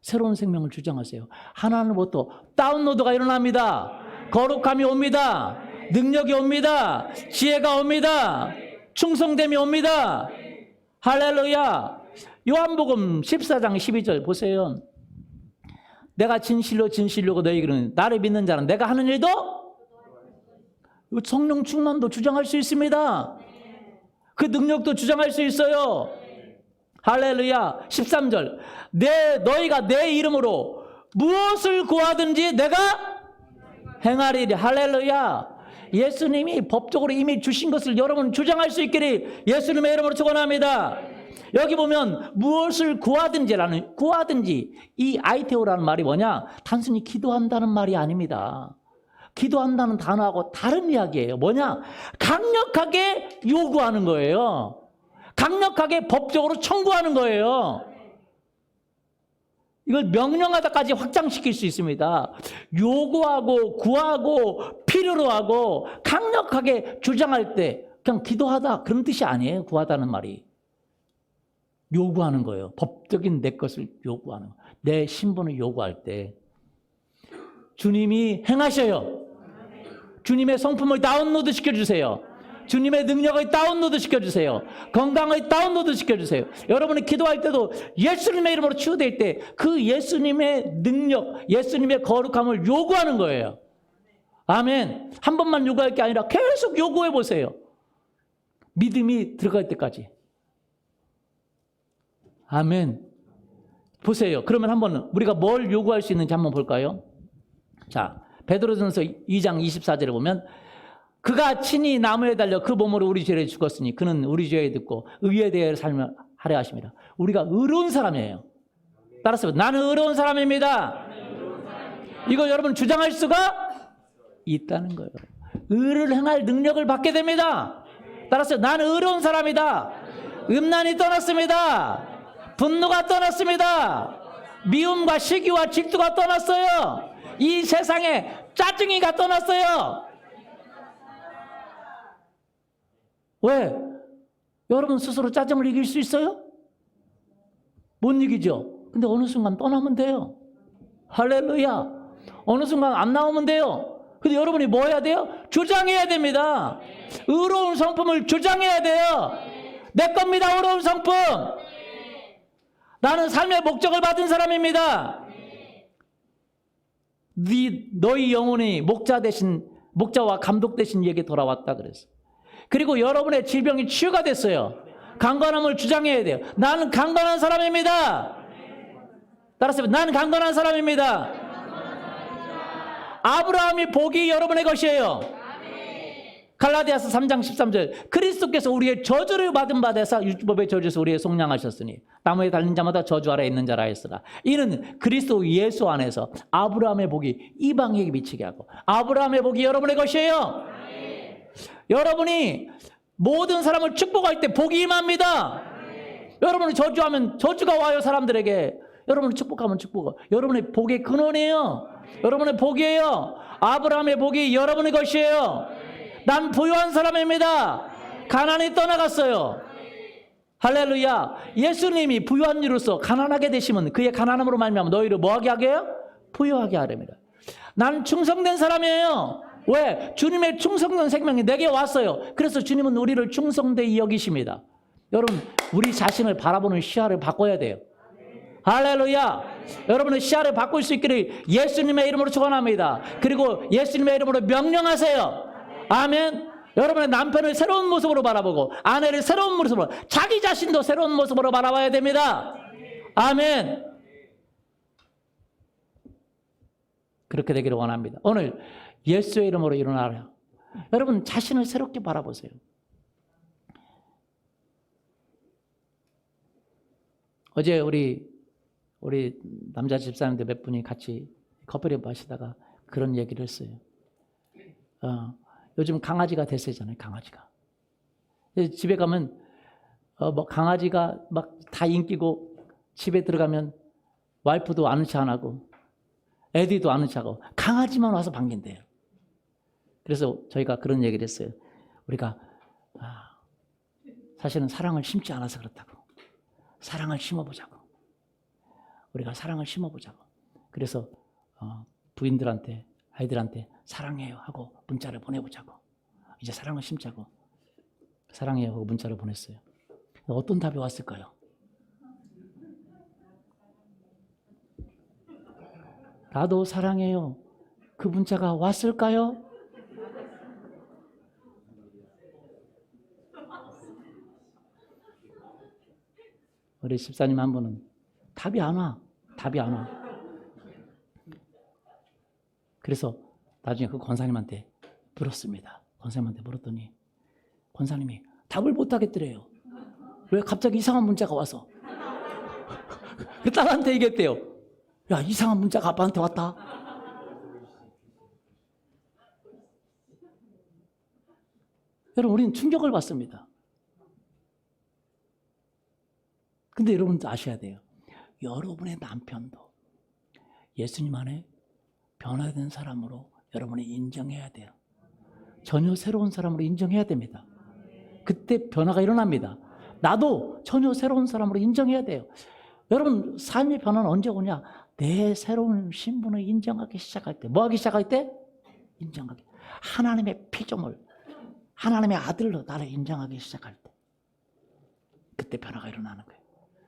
S1: 새로운 생명을 주장하세요. 하나님으로부터 다운로드가 일어납니다. 거룩함이 옵니다. 능력이 옵니다. 지혜가 옵니다. 충성됨이 옵니다. 할렐루야. 요한복음 14장 12절 보세요. 내가 진실로 진실로 너희에게는 나를 믿는 자는 내가 하는 일도 성령 충만도 주장할 수 있습니다. 그 능력도 주장할 수 있어요. 할렐루야. 13절 너희가 내 이름으로 무엇을 구하든지 내가 행하리라. 할렐루야. 예수님이 법적으로 이미 주신 것을 여러분 주장할 수 있기를 예수님의 이름으로 축원합니다. 여기 보면 무엇을 구하든지 이 아이테오라는 말이 뭐냐? 단순히 기도한다는 말이 아닙니다. 기도한다는 단어하고 다른 이야기예요. 뭐냐? 강력하게 요구하는 거예요. 강력하게 법적으로 청구하는 거예요. 이걸 명령하다까지 확장시킬 수 있습니다. 요구하고 구하고 필요로 하고 강력하게 주장할 때 그냥 기도하다 그런 뜻이 아니에요. 구하다는 말이. 요구하는 거예요. 법적인 내 것을 요구하는 거예요. 내 신분을 요구할 때 주님이 행하셔요. 주님의 성품을 다운로드 시켜주세요. 주님의 능력을 다운로드 시켜주세요. 건강을 다운로드 시켜주세요. 여러분이 기도할 때도 예수님의 이름으로 치유될 때 그 예수님의 능력, 예수님의 거룩함을 요구하는 거예요. 아멘. 한 번만 요구할 게 아니라 계속 요구해 보세요. 믿음이 들어갈 때까지. 아멘. 보세요. 그러면 한번 우리가 뭘 요구할 수 있는지 한번 볼까요? 자, 베드로전서 2장 24절에 보면 그가 친히 나무에 달려 그 몸으로 우리 죄를 죽었으니 그는 우리 죄에 듣고 의에 대해 삶을 하려 하십니다. 우리가 의로운 사람이에요. 따라서 나는 의로운 사람입니다. 이거 여러분 주장할 수가 있다는 거예요. 의를 행할 능력을 받게 됩니다. 따라서 나는 의로운 사람이다. 음란이 떠났습니다. 분노가 떠났습니다. 미움과 시기와 질투가 떠났어요. 이 세상에 짜증이가 떠났어요. 왜? 여러분 스스로 짜증을 이길 수 있어요? 못 이기죠. 근데 어느 순간 떠나면 돼요. 할렐루야. 어느 순간 안 나오면 돼요. 근데 여러분이 뭐 해야 돼요? 주장해야 됩니다. 의로운 성품을 주장해야 돼요. 내 겁니다. 의로운 성품. 나는 삶의 목적을 받은 사람입니다. 너희 영혼이 목자와 감독 대신 이에게 돌아왔다 그랬어. 그리고 여러분의 질병이 치유가 됐어요. 강건함을 주장해야 돼요. 나는 강건한 사람입니다. 따라서 나는 강건한 사람입니다. 아브라함이 복이 여러분의 것이에요. 갈라디아서 3장 13절 그리스도께서 우리의 저주를 받은 바 되사 율법의 저주에서 우리의 속량하셨으니 나무에 달린 자마다 저주 아래 있는 자라 했으나 이는 그리스도 예수 안에서 아브라함의 복이 이방에게 미치게 하고 아브라함의 복이 여러분의 것이에요. 여러분이 모든 사람을 축복할 때 복이 임합니다. 여러분이 저주하면 저주가 와요. 사람들에게. 여러분이 축복하면 축복. 여러분의 복의 근원이에요. 여러분의 복이에요. 아브라함의 복이 여러분의 것이에요. 난 부유한 사람입니다. 가난이 떠나갔어요. 할렐루야. 예수님이 부유한 이로서 가난하게 되시면 그의 가난함으로 말미암아 너희를 뭐하게 하게 해요? 부유하게 하렵니다. 난 충성된 사람이에요. 왜? 주님의 충성된 생명이 내게 왔어요. 그래서 주님은 우리를 충성되이 여기십니다. 여러분 우리 자신을 바라보는 시야를 바꿔야 돼요. 할렐루야. 여러분의 시야를 바꿀 수 있기를 예수님의 이름으로 축원합니다. 그리고 예수님의 이름으로 명령하세요. 아멘. 여러분의 남편을 새로운 모습으로 바라보고 아내를 새로운 모습으로 자기 자신도 새로운 모습으로 바라봐야 됩니다. 아멘. 그렇게 되기를 원합니다. 오늘 예수의 이름으로 일어나라. 여러분 자신을 새롭게 바라보세요. 어제 우리 남자 집사님들 몇 분이 같이 커피를 마시다가 그런 얘기를 했어요. 요즘 강아지가 대세잖아요. 강아지가. 집에 가면 뭐 강아지가 막 다 인기고 집에 들어가면 와이프도 아는 체 안 하고 애들도 아는 척하고 강아지만 와서 반긴대요. 그래서 저희가 그런 얘기를 했어요. 우리가 사실은 사랑을 심지 않아서 그렇다고. 사랑을 심어보자고. 우리가 사랑을 심어보자고. 그래서 부인들한테 아이들한테 사랑해요 하고 문자를 보내보자고. 이제 사랑을 심자고. 사랑해요 하고 문자를 보냈어요. 어떤 답이 왔을까요? 나도 사랑해요. 그 문자가 왔을까요? 우리 집사님 한 분은 답이 안 와. 답이 안 와. 그래서 나중에 그 권사님한테 물었습니다. 권사님한테 물었더니 권사님이 답을 못 하겠더래요. 왜 갑자기 이상한 문자가 와서. 그 딸한테 얘기했대요. 야, 이상한 문자가 아빠한테 왔다. 여러분, 우리는 충격을 받습니다. 근데 여러분도 아셔야 돼요. 여러분의 남편도 예수님 안에 변화된 사람으로 여러분이 인정해야 돼요. 전혀 새로운 사람으로 인정해야 됩니다. 그때 변화가 일어납니다. 나도 전혀 새로운 사람으로 인정해야 돼요. 여러분, 삶의 변화는 언제 오냐? 내 새로운 신분을 인정하기 시작할 때. 뭐 하기 시작할 때? 인정하기. 하나님의 피조물, 하나님의 아들로 나를 인정하기 시작할 때. 그때 변화가 일어나는 거예요.